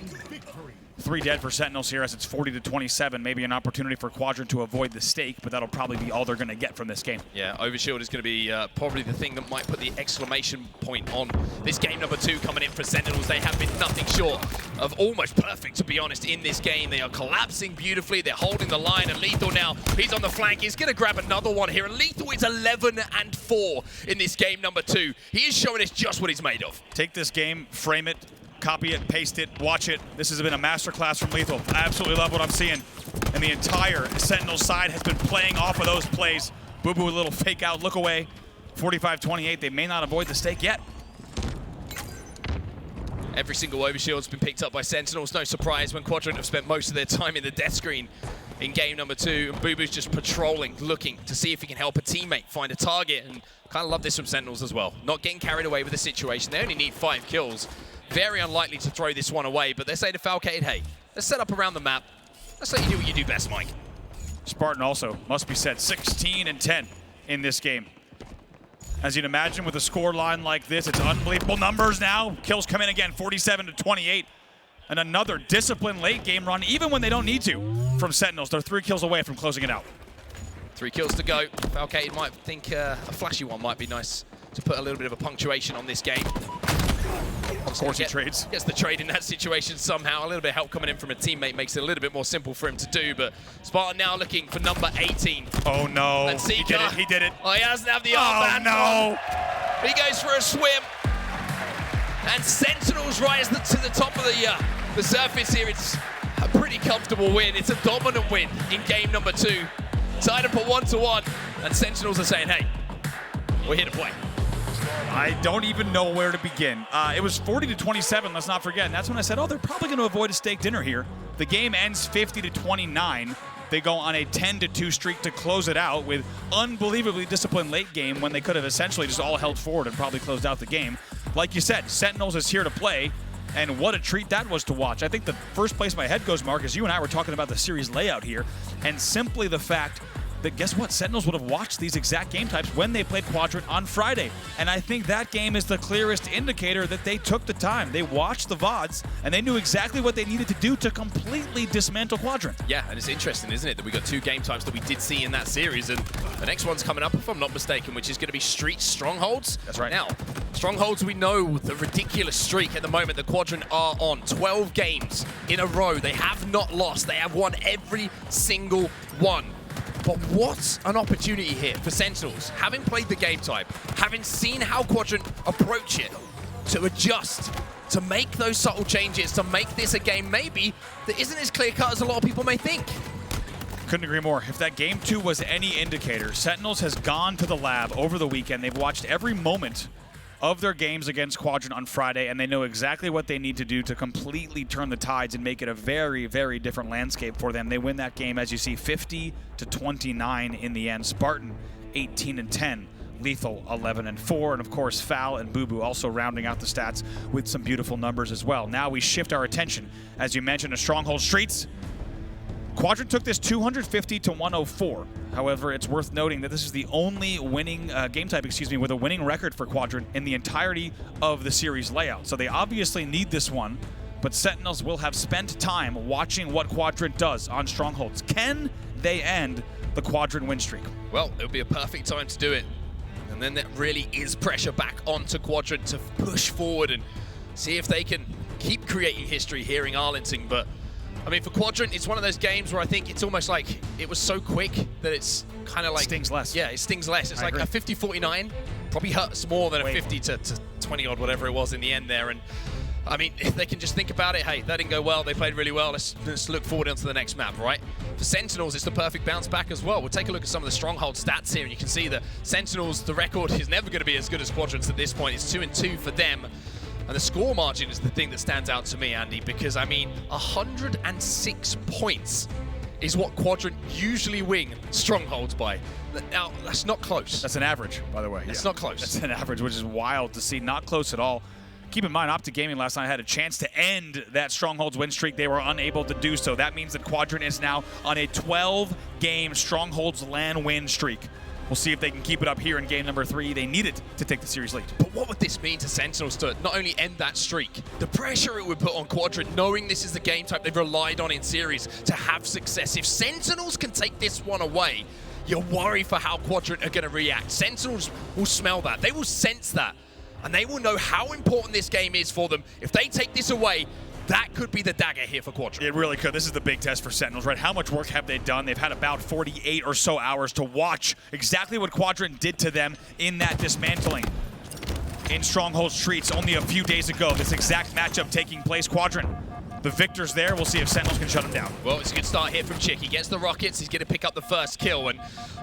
3 dead for Sentinels here as it's 40-27. Maybe an opportunity for Quadrant to avoid the stake, but that'll probably be all they're going to get from this game. Yeah, Overshield is going to be probably the thing that might put the exclamation point on this game number 2 coming in for Sentinels. They have been nothing short of almost perfect, to be honest, in this game. They are collapsing beautifully. They're holding the line, and LethuL now, he's on the flank. He's going to grab another one here, and LethuL is 11-4 in this game number 2. He is showing us just what he's made of. Take this game, frame it, copy it, paste it, watch it. This has been a masterclass from LethuL. I absolutely love what I'm seeing. And the entire Sentinels side has been playing off of those plays. Bubu, a little fake out, look away. 45-28, they may not avoid the stake yet. Every single overshield's been picked up by Sentinels. No surprise when Quadrant have spent most of their time in the death screen in game number 2. And Bubu's just patrolling, looking to see if he can help a teammate find a target. And kind of love this from Sentinels as well. Not getting carried away with the situation. They only need 5 kills. Very unlikely to throw this one away, but they say to Falcated, hey, let's set up around the map. Let's let you do what you do best, Mike. Spartan also, must be said, 16-10 in this game. As you'd imagine with a score line like this, it's unbelievable numbers now. Kills come in again, 47-28. And another disciplined late game run, even when they don't need to, from Sentinels. They're 3 kills away from closing it out. 3 kills to go. Falcated might think a flashy one might be nice to put a little bit of a punctuation on this game. Of course he trades. Gets the trade in that situation somehow. A little bit of help coming in from a teammate makes it a little bit more simple for him to do, but Spartan now looking for number 18. Oh no, And Sica, he did it, he did it. Oh, he doesn't have the Oh armband. no! He goes for a swim. And Sentinels rise to the top of the surface here. It's a pretty comfortable win. It's a dominant win in game number 2. Tied up at 1-1, and Sentinels are saying, hey, we're here to play. I don't even know where to begin. It was 40-27, let's not forget. And that's when I said, oh, they're probably going to avoid a steak dinner here. The game ends 50-29. They go on a 10-2 streak to close it out with unbelievably disciplined late game when they could have essentially just all held forward and probably closed out the game. Like you said, Sentinels is here to play, and what a treat that was to watch. I think the first place my head goes, Mark, is you and I were talking about the series layout here, and simply the fact that, guess what, Sentinels would have watched these exact game types when they played Quadrant on Friday. And I think that game is the clearest indicator that they took the time. They watched the VODs, and they knew exactly what they needed to do to completely dismantle Quadrant. Yeah, and it's interesting, isn't it, that we got 2 game types that we did see in that series, and the next one's coming up, if I'm not mistaken, which is going to be Street Strongholds. That's right. Now, Strongholds, we know the ridiculous streak at the moment the Quadrant are on. 12 games in a row. They have not lost. They have won every single one. But what an opportunity here for Sentinels, having played the game type, having seen how Quadrant approach it, to adjust, to make those subtle changes, to make this a game maybe that isn't as clear-cut as a lot of people may think. Couldn't agree more. If that game 2 was any indicator, Sentinels has gone to the lab over the weekend. They've watched every moment of their games against Quadrant on Friday, and they know exactly what they need to do to completely turn the tides and make it a very, very different landscape for them. They win that game, as you see, 50-29 in the end. Spartan 18-10. LethuL 11-4, and of course Fal and Bubu also rounding out the stats with some beautiful numbers as well. Now we shift our attention, as you mentioned, to Stronghold Streets. Quadrant took this 250-104. However, it's worth noting that this is the only winning game type, with a winning record for Quadrant in the entirety of the series layout. So they obviously need this one, but Sentinels will have spent time watching what Quadrant does on Strongholds. Can they end the Quadrant win streak? Well, it would be a perfect time to do it. And then that really is pressure back onto Quadrant to push forward and see if they can keep creating history here in Arlington. But I mean, for Quadrant, it's one of those games where I think it's almost like it was so quick that it's kind of like... Stings less. Yeah, it stings less. It's I like agree. a 50-49 probably hurts more than a 50 to 20-odd, whatever it was in the end there. And I mean, if they can just think about it, hey, that didn't go well, they played really well, let's look forward onto the next map, right? For Sentinels, it's the perfect bounce back as well. We'll take a look at some of the Stronghold stats here, and you can see that Sentinels, the record is never going to be as good as Quadrant's at this point. It's 2-2 for them. And the score margin is the thing that stands out to me, Andy, because, I mean, 106 points is what Quadrant usually win Strongholds by. Now, that's not close. That's an average, by the way. It's not close. That's an average, which is wild to see. Not close at all. Keep in mind, Optic Gaming last night had a chance to end that Strongholds win streak. They were unable to do so. That means that Quadrant is now on a 12-game Strongholds LAN win streak. We'll see if they can keep it up here in game number 3. They need it to take the series lead. But what would this mean to Sentinels to not only end that streak, the pressure it would put on Quadrant, knowing this is the game type they've relied on in series to have success. If Sentinels can take this one away, you worry for how Quadrant are going to react. Sentinels will smell that. They will sense that. And they will know how important this game is for them. If they take this away, that could be the dagger here for Quadrant. It really could. This is the big test for Sentinels, right? How much work have they done? They've had about 48 or so hours to watch exactly what Quadrant did to them in that dismantling. In Stronghold Streets only a few days ago, this exact matchup taking place. Quadrant, the victors there. We'll see if Sentinels can shut them down. Well, it's a good start here from TchiK. He gets the rockets. He's going to pick up the first kill. And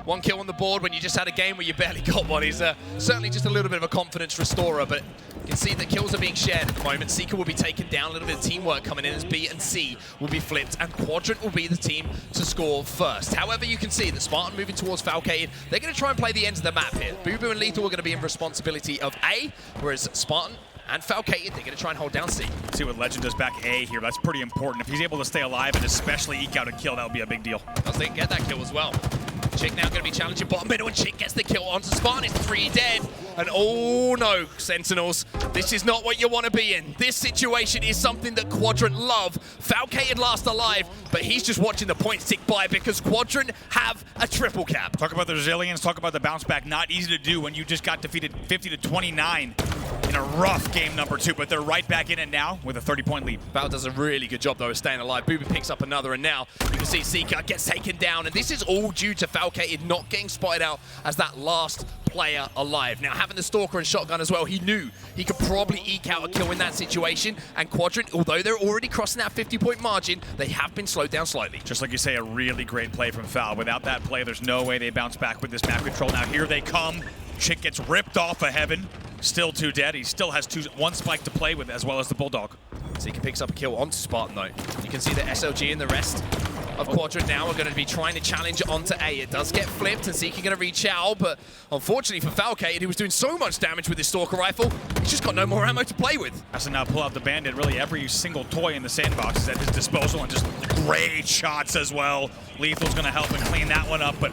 one kill on the board when you just had a game where you barely got one is certainly just a little bit of a confidence restorer. But you can see that kills are being shared at the moment. Sica will be taken down. A little bit of teamwork coming in as B and C will be flipped. And Quadrant will be the team to score first. However, you can see that Spartan moving towards Falcated. They're going to try and play the ends of the map here. Bubu and LethuL are going to be in responsibility of A, whereas Spartan and Falcated, they're going to try and hold down C. See what Lqgend does back A here. That's pretty important. If he's able to stay alive and especially eke out a kill, that would be a big deal. Because they can get that kill as well. TchiK now going to be challenging bottom middle, and TchiK gets the kill onto Spartan. It's 3 dead. And oh no, Sentinels, this is not what you want to be in. This situation is something that Quadrant love. Falcated last alive, but he's just watching the points tick by because Quadrant have a triple cap. Talk about the resilience, talk about the bounce back. Not easy to do when you just got defeated 50-29 in a rough game number 2, but they're right back in it now with a 30-point lead. Val does a really good job though of staying alive. Bubu picks up another, and now you can see Sica gets taken down, and this is all due to Falcated not getting spotted out as that last player alive. Now having the Stalker and Shotgun as well, he knew he could probably eke out a kill in that situation, and Quadrant, although they're already crossing that 50-point margin, they have been slowed down slightly. Just like you say, a really great play from Fal. Without that play, there's no way they bounce back with this map control. Now here they come. TchiK gets ripped off of Heaven. Still 2 dead. He still has 1 spike to play with, as well as the Bulldog. Sica picks up a kill onto Spartan though. You can see that SLG and the rest of Quadrant now are going to be trying to challenge onto A. It does get flipped, and Sica going to reach out, but unfortunately for Falcated, who was doing so much damage with his Stalker rifle, he's just got no more ammo to play with. Has to now pull out the Bandit. Really every single toy in the sandbox is at his disposal, and just great shots as well. LethuL's going to help and clean that one up, but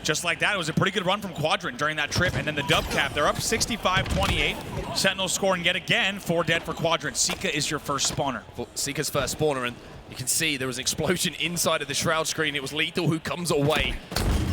just like that, it was a pretty good run from Quadrant during that trip. And then the dub cap, they're up 65-28. Sentinels scoring yet again. 4 dead for Quadrant. Sica is your first spawner. Well, Sica's first spawner, and you can see there was an explosion inside of the Shroud screen. It was LethuL who comes away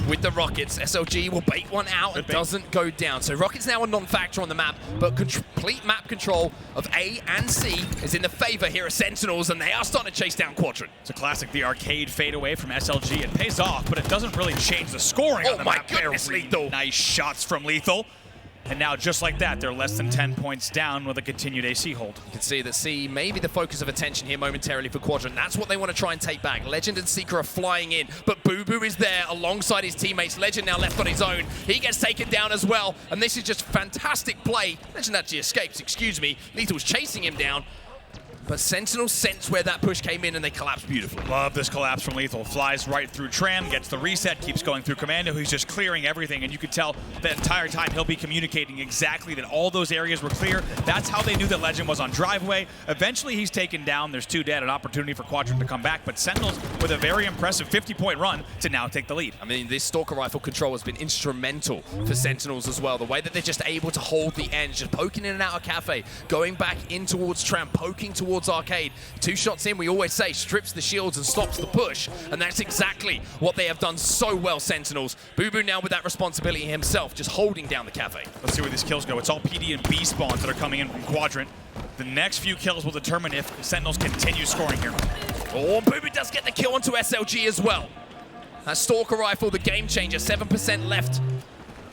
with the rockets. SLG will bait one out and doesn't go down. So rockets now a non-factor on the map, but complete map control of A and C is in the favor here of Sentinels, and they are starting to chase down Quadrant. It's a classic, the arcade fadeaway from SLG. It pays off, but it doesn't really change the scoring on the map. Oh my goodness, LethuL. Nice shots from LethuL. And now, just like that, they're less than 10 points down with a continued AC hold. You can see that C may be the focus of attention here momentarily for Quadrant. That's what they want to try and take back. Lqgend and Sica are flying in, but bubu is there alongside his teammates. Lqgend now left on his own. He gets taken down as well, and this is just fantastic play. Lqgend actually escapes, excuse me. LethuL's chasing him down, but Sentinels sense where that push came in, and they collapse beautifully. Love this collapse from LethuL. Flies right through Tram, gets the reset, keeps going through Commando. He's just clearing everything, and you could tell the entire time he'll be communicating exactly that all those areas were clear. That's how they knew that Lqgend was on driveway. Eventually, he's taken down. There's 2 dead, an opportunity for Quadrant to come back, but Sentinels with a very impressive 50-point run to now take the lead. I mean, this Stalker rifle control has been instrumental for Sentinels as well. The way that they're just able to hold the edge, just poking in and out of Cafe, going back in towards Tram, poking towards Arcade. 2 shots in, we always say, strips the shields and stops the push, and that's exactly what they have done so well, Sentinels. Bubu now with that responsibility himself, just holding down the Cafe. Let's see where these kills go. It's all PD and B spawns that are coming in from Quadrant. The next few kills will determine if Sentinels continue scoring here. Oh, Bubu does get the kill onto SLG as well. That Stalker rifle, the game changer, 7% left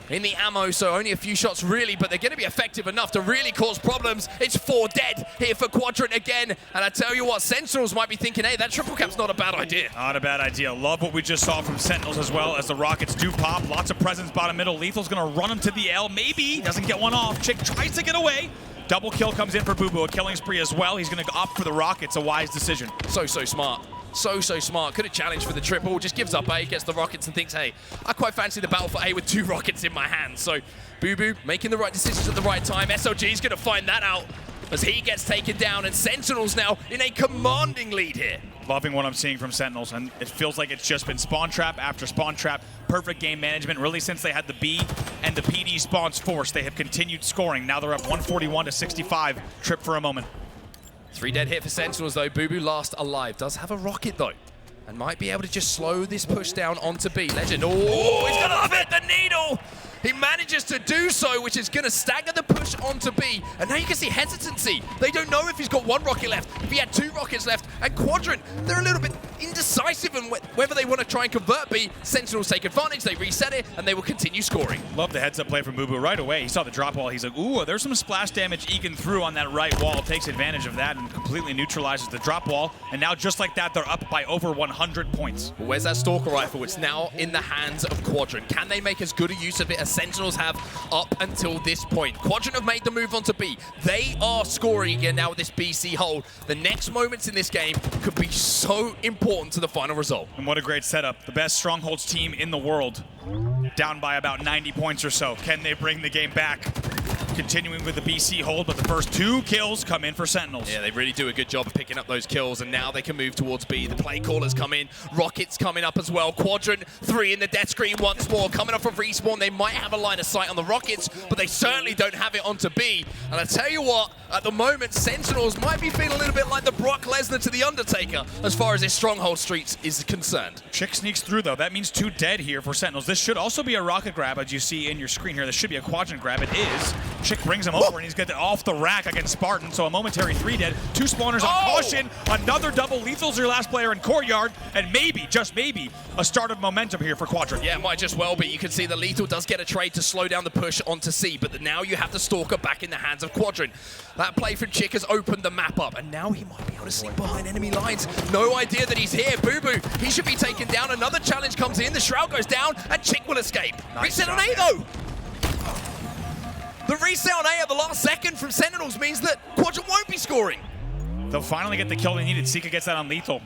in the ammo, so only a few shots really, but they're going to be effective enough to really cause problems. It's 4 dead here for Quadrant again, and I tell you what, Sentinels might be thinking, hey, that triple cap's not a bad idea. Not a bad idea. Love what we just saw from Sentinels as well as the rockets do pop. Lots of presence bottom middle. LethuL's going to run him to the L. Maybe doesn't get one off. TchiK tries to get away. Double kill comes in for Bubu, a killing spree as well. He's going to opt for the rockets, a wise decision. So smart. So smart. Could have challenged for the triple. Just gives up A, gets the rockets, and thinks, hey, I quite fancy the battle for A with 2 rockets in my hand. So Bubu making the right decisions at the right time. SLG's going to find that out as he gets taken down, and Sentinels now in a commanding lead here. Loving what I'm seeing from Sentinels, and it feels like it's just been spawn trap after spawn trap. Perfect game management, really, since they had the B and the PD spawns forced. They have continued scoring. Now they're up 141 to 65. Trip for a moment. 3 dead hit for Sentinels, though. Bubu last alive. Does have a rocket, though, and might be able to just slow this push down onto B. Lqgend, oh, he's gonna fit the needle! He manages to do so, which is going to stagger the push onto B. And now you can see hesitancy. They don't know if he's got 1 rocket left, if he had 2 rockets left. And Quadrant, they're a little bit indecisive in whether they want to try and convert B. Sentinels take advantage, they reset it, and they will continue scoring. Love the heads-up play from Bubu right away. He saw the drop wall. He's like, ooh, there's some splash damage eking through on that right wall. Takes advantage of that and completely neutralizes the drop wall. And now, just like that, they're up by over 100 points. Well, where's that Stalker rifle? It's now in the hands of Quadrant. Can they make as good a use of it as Sentinels have up until this point? Quadrant have made the move onto B. They are scoring again now with this BC hold. The next moments in this game could be so important to the final result. And what a great setup. The best Strongholds team in the world, down by about 90 points or so. Can they bring the game back? Continuing with the BC hold, but the first 2 kills come in for Sentinels. Yeah, they really do a good job of picking up those kills, and now they can move towards B. The play callers come in. Rockets coming up as well. Quadrant 3 in the death screen once more. Coming off of respawn, they might have a line of sight on the Rockets, but they certainly don't have it onto B. And I tell you what, at the moment, Sentinels might be feeling a little bit like the Brock Lesnar to the Undertaker as far as this Stronghold streets is concerned. TchiK sneaks through, though. That means 2 dead here for Sentinels. This should also be a rocket grab, as you see in your screen here. This should be a Quadrant grab. It is. TchiK brings him over, and he's getting off the rack against Spartan, so a momentary 3 dead. 2 spawners on caution. Another double. LethuL's your last player in courtyard, and maybe, just maybe, a start of momentum here for Quadrant. Yeah, it might just well be. You can see that LethuL does get a trade to slow down the push onto C, but now you have the Stalker back in the hands of Quadrant. That play from TchiK has opened the map up, and now he might be able to sneak behind enemy lines. No idea that he's here. Bubu, he should be taken down. Another challenge comes in. The Shroud goes down, and TchiK will escape. Reset on A, though. The reset on A at the last second from Sentinels means that Quadrant won't be scoring. They'll finally get the kill they needed. Sica gets that on LethuL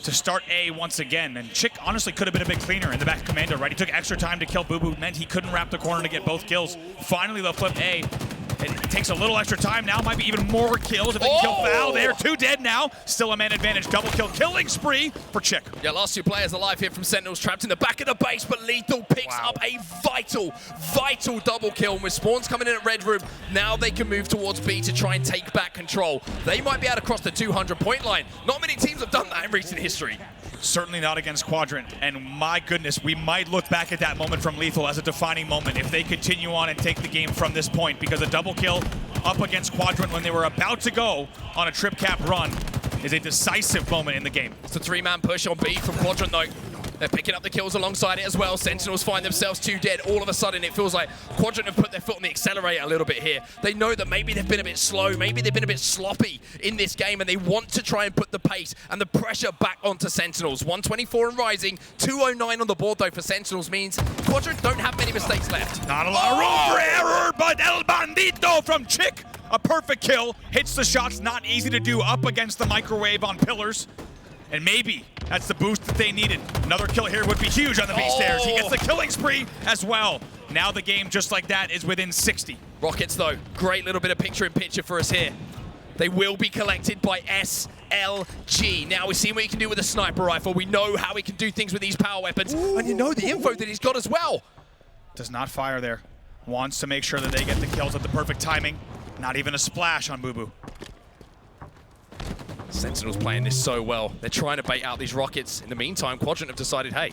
to start A once again. And TchiK honestly could have been a bit cleaner in the back of Commando, right? He took extra time to kill Bubu. Meant he couldn't wrap the corner to get both kills. Finally, they'll flip A. It takes a little extra time now. Might be even more kills if they can kill Val. They're 2 dead now. Still a man advantage. Double kill. Killing spree for TchiK. Yeah, last 2 players alive here from Sentinels, trapped in the back of the base, but LethuL picks up a vital double kill. And with spawns coming in at Red Room, now they can move towards B to try and take back control. They might be able to cross the 200-point line. Not many teams have done that in recent history. Certainly not against Quadrant, and my goodness, we might look back at that moment from LethuL as a defining moment if they continue on and take the game from this point, because a double kill up against Quadrant when they were about to go on a trip cap run is a decisive moment in the game. It's a 3-man push on B from Quadrant, though. They're picking up the kills alongside it as well. Sentinels find themselves 2 dead. All of a sudden, it feels like Quadrant have put their foot on the accelerator a little bit here. They know that maybe they've been a bit slow, maybe they've been a bit sloppy in this game, and they want to try and put the pace and the pressure back onto Sentinels. 124 and rising, 209 on the board, though, for Sentinels means Quadrant don't have many mistakes left. Not a lot of room for error, but El Bandito from TchiK. A perfect kill. Hits the shots, not easy to do up against the microwave on pillars. And maybe that's the boost that they needed. Another kill here would be huge on the B stairs. He gets the killing spree as well. Now the game, just like that, is within 60. Rockets, though, great little bit of picture-in-picture for us here. They will be collected by SLG. Now we've seen what he can do with a sniper rifle. We know how he can do things with these power weapons. And you know the info that he's got as well. Does not fire there. Wants to make sure that they get the kills at the perfect timing. Not even a splash on Bubu. Sentinels playing this so well. They're trying to bait out these rockets. In the meantime, Quadrant have decided, hey,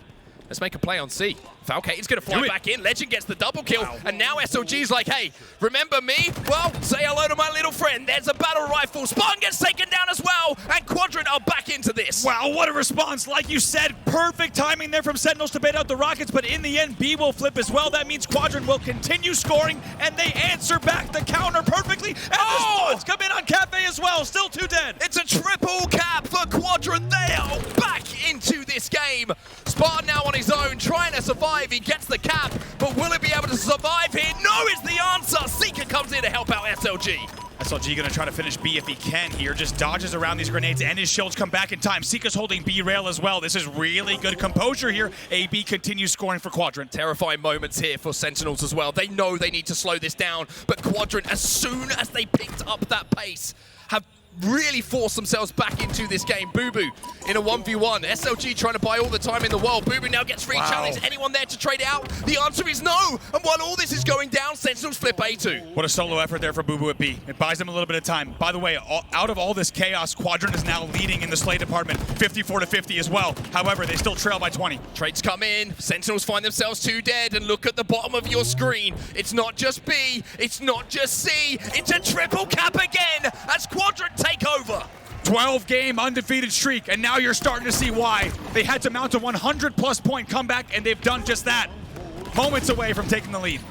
let's make a play on C. Falcated's going to fly back in. Lqgend gets the double kill. Wow. And now SLG's like, hey, remember me? Well, say hello to my little friend. There's a battle rifle. Spawn gets taken down as well. And Quadrant are back into this. Wow, what a response. Like you said, perfect timing there from Sentinels to bait out the rockets. But in the end, B will flip as well. That means Quadrant will continue scoring. And they answer back the counter perfectly. And the spawns come in on Cafe as well. Still 2 dead. It's a triple cap for Quadrant. They are back into this game. Spartan now on his own, trying to survive. He gets the cap, but will he be able to survive here? No is the answer. Sica comes in to help out SLG. SLG gonna try to finish B if he can here. Just dodges around these grenades and his shields come back in time. Sica's holding B rail as well. This is really good composure here. AB continues scoring for Quadrant. Terrifying moments here for Sentinels as well. They know they need to slow this down, but Quadrant, as soon as they picked up that pace, have really force themselves back into this game. Bubu in a 1v1. SLG trying to buy all the time in the world. Bubu now gets free challenge. Anyone there to trade it out? The answer is no. And while all this is going down, Sentinels flip A2. What a solo effort there for Bubu at B. It buys them a little bit of time. By the way, out of all this chaos, Quadrant is now leading in the slay department, 54-50 as well. However, they still trail by 20. Trades come in. Sentinels find themselves 2 dead. And look at the bottom of your screen. It's not just B. It's not just C. It's a triple cap again as Quadrant take over. 12-game undefeated streak, and now you're starting to see why. They had to mount a 100-plus point comeback, and they've done just that. Moments away from taking the lead.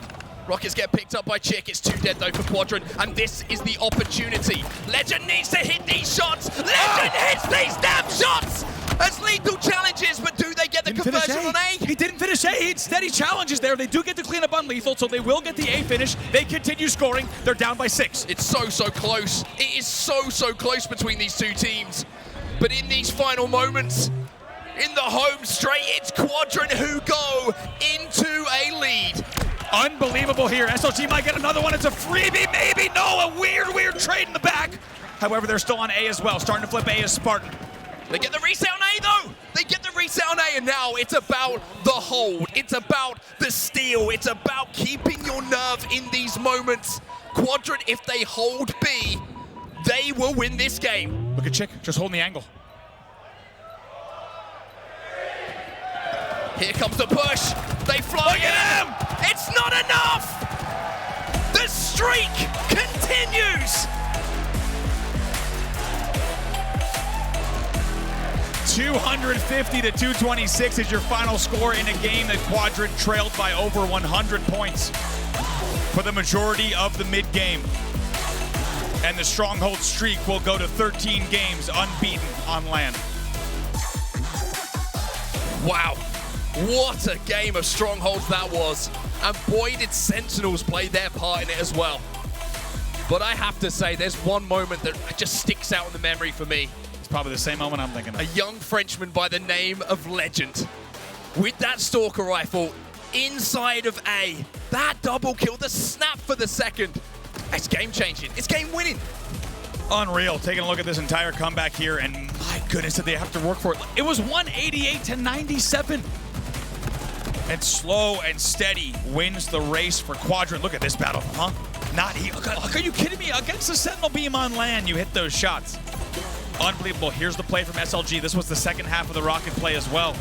Rockets get picked up by TchiK. It's 2 dead though for Quadrant, and this is the opportunity. Lqgend needs to hit these shots. Lqgend hits these damn shots as LethuL challenges, but do they get the conversion on A? He didn't finish A. Instead, he challenges there. They do get to clean up on LethuL, so they will get the A finish. They continue scoring. They're down by 6. It's so close. It is so close between these two teams. But in these final moments, in the home straight, it's Quadrant who go into a lead. Unbelievable here. SLG might get another one. It's a freebie, maybe. No, a weird trade in the back. However, they're still on A as well. Starting to flip A as Spartan. They get the reset on A though. They get the reset on A, and now it's about the hold. It's about the steal. It's about keeping your nerve in these moments. Quadrant, if they hold B, they will win this game. Look at TchiK, just holding the angle. Here comes the push. They fly in. It's not enough. The streak continues. 250-226 is your final score in a game that Quadrant trailed by over 100 points for the majority of the mid-game. And the Stronghold streak will go to 13 games unbeaten on land. Wow. What a game of Strongholds that was. And boy, did Sentinels play their part in it as well. But I have to say, there's one moment that just sticks out in the memory for me. Probably the same moment I'm thinking of. A young Frenchman by the name of Lqgend with that Stalker rifle inside of A. That double kill, the snap for the second. It's game-changing. It's game-winning. Unreal. Taking a look at this entire comeback here, and my goodness, did they have to work for it. It was 188-97. And slow and steady wins the race for Quadrant. Look at this battle, huh? Not he. Are you kidding me? Against the Sentinel beam on land, you hit those shots. Unbelievable. Here's the play from SLG. This was the second half of the Rocket play as well.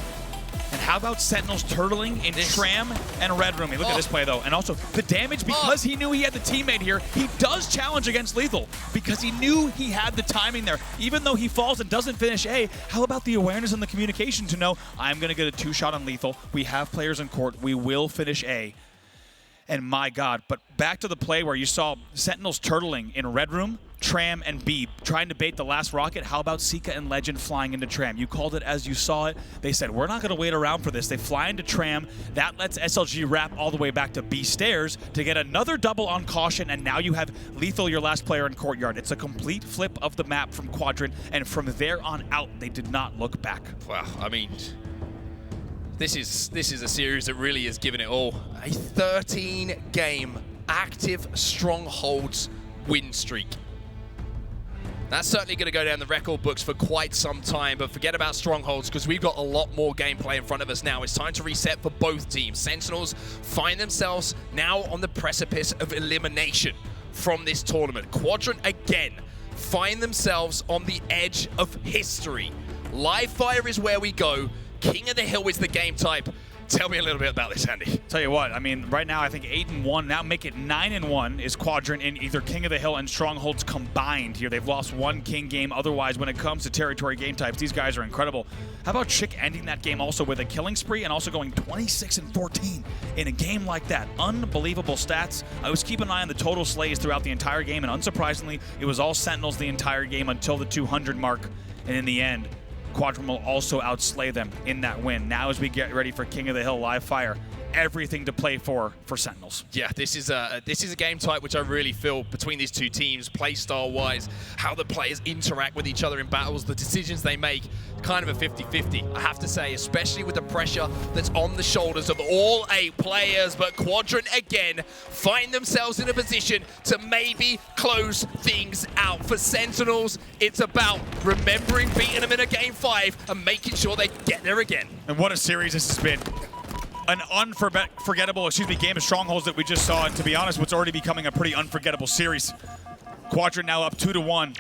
And how about Sentinels turtling in Tram and Red Room? Look at this play, though. And also, the damage, because he knew he had the teammate here, he does challenge against LethuL because he knew he had the timing there. Even though he falls and doesn't finish A, how about the awareness and the communication to know, I'm going to get a 2-shot on LethuL. We have players in court. We will finish A. And my God, but back to the play where you saw Sentinels turtling in Red Room, Tram, and B, trying to bait the last rocket. How about Sica and Lqgend flying into Tram? You called it as you saw it. They said, we're not going to wait around for this. They fly into Tram. That lets SLG wrap all the way back to B stairs to get another double on caution, and now you have LethuL, your last player in Courtyard. It's a complete flip of the map from Quadrant, and from there on out, they did not look back. Wow, I mean, this is a series that really has given it all. A 13-game active Strongholds win streak. That's certainly going to go down the record books for quite some time, but forget about Strongholds because we've got a lot more gameplay in front of us now. It's time to reset for both teams. Sentinels find themselves now on the precipice of elimination from this tournament. Quadrant again find themselves on the edge of history. Live fire is where we go. King of the Hill is the game type. Tell me a little bit about this, Andy. Tell you what, I mean, right now I think 8-1, now make it 9-1 is Quadrant in either King of the Hill and Strongholds combined here. They've lost one King game. Otherwise, when it comes to territory game types, these guys are incredible. How about TchiK ending that game also with a killing spree and also going 26-14 in a game like that? Unbelievable stats. I was keeping an eye on the total slays throughout the entire game, and unsurprisingly, it was all Sentinels the entire game until the 200 mark, and in the end, Quadrant will also outslay them in that win. Now as we get ready for King of the Hill live fire, everything to play for Sentinels. Yeah, this is a game type which I really feel between these two teams, play style wise, how the players interact with each other in battles, the decisions they make, kind of a 50-50, I have to say, especially with the pressure that's on the shoulders of all 8 players. But Quadrant again find themselves in a position to maybe close things out. For Sentinels, it's about remembering beating them in a game 5 and making sure they get there again. And what a series this has been. An unforgettable, game of strongholds that we just saw, and to be honest, what's already becoming a pretty unforgettable series. Quadrant now up 2-1,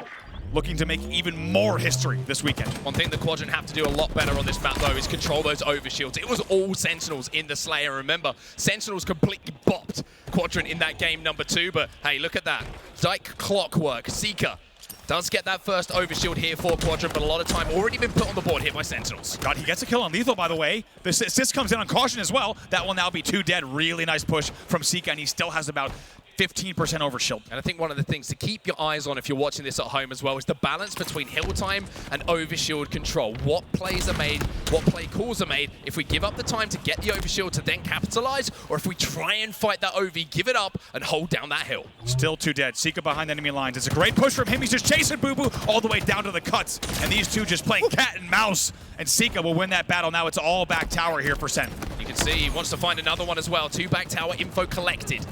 looking to make even more history this weekend. One thing the Quadrant have to do a lot better on this map, though, is control those overshields. It was all Sentinels in the Slayer. Remember, Sentinels completely bopped Quadrant in that game number 2, but hey, look at that. Like clockwork, Sica does get that first overshield here for Quadrant, but a lot of time already been put on the board here by Sentinels. God, he gets a kill on LethuL, by the way. The assist comes in on caution as well. That will now be 2 dead. Really nice push from Sica, and he still has about 15% overshield. And I think one of the things to keep your eyes on if you're watching this at home as well is the balance between hill time and overshield control. What plays are made, what play calls are made if we give up the time to get the overshield to then capitalize, or if we try and fight that OV, give it up, and hold down that hill. Still 2 dead. Sica behind enemy lines. It's a great push from him. He's just chasing bubu all the way down to the cuts. And these two just playing cat and mouse. And Sica will win that battle. Now it's all back tower here for Sen. You can see he wants to find another one as well. 2 back tower info collected,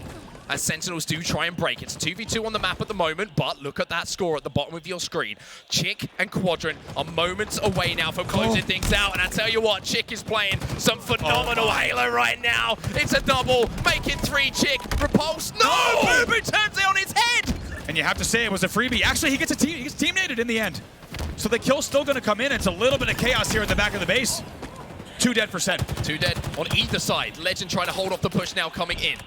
as Sentinels do try and break. It's 2v2 on the map at the moment, but look at that score at the bottom of your screen. TchiK and Quadrant are moments away now from closing things out, and I tell you what, TchiK is playing some phenomenal Halo right now. It's a double, making 3 TchiK. Repulse, no! Bubu turns it on his head! And you have to say it was a freebie. Actually, he gets team-nated in the end. So the kill's still gonna come in. It's a little bit of chaos here at the back of the base. 2 dead for Sen. 2 dead on either side. Lqgend trying to hold off the push now coming in.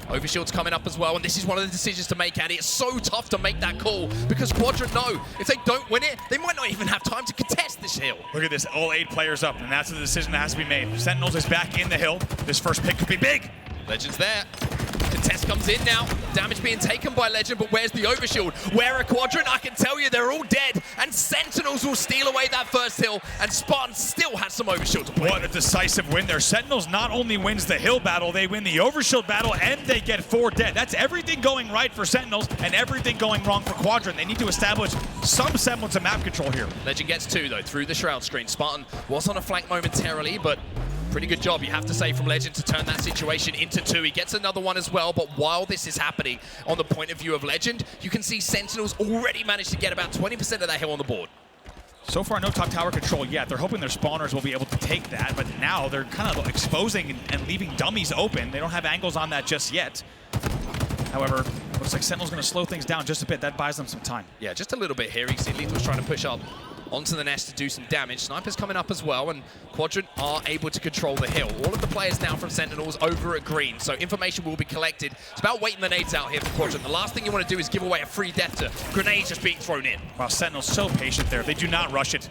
Overshield's coming up as well, and this is one of the decisions to make, Andy. It's so tough to make that call because Quadrant know if they don't win it, they might not even have time to contest this hill. Look at this, all 8 players up, and that's the decision that has to be made. Sentinels is back in the hill. This first pick could be big. Lqgend's there. Contest comes in now. Damage being taken by Lqgend, but where's the overshield? Where are Quadrant? I can tell you they're all dead, and Sentinels will steal away that first hill, and Spartan still has some overshield to play. What a decisive win there. Sentinels not only wins the hill battle, they win the overshield battle, and they get 4 dead. That's everything going right for Sentinels, and everything going wrong for Quadrant. They need to establish some semblance of map control here. Lqgend gets 2, though, through the shroud screen. Spartan was on a flank momentarily, but pretty good job, you have to say, from Lqgend to turn that situation into 2. He gets another one as well, but while this is happening, on the point of view of Lqgend, you can see Sentinels already managed to get about 20% of that hill on the board. So far, no top tower control yet. They're hoping their spawners will be able to take that, but now they're kind of exposing and leaving dummies open. They don't have angles on that just yet. However, looks like Sentinel's going to slow things down just a bit. That buys them some time. Yeah, just a little bit here. You can see LethuL's trying to push up onto the nest to do some damage. Sniper's coming up as well, and Quadrant are able to control the hill. All of the players now from Sentinels over at green, so information will be collected. It's about waiting the nades out here for Quadrant. The last thing you want to do is give away a free death to grenades just being thrown in. Wow, Sentinel's so patient there. They do not rush it.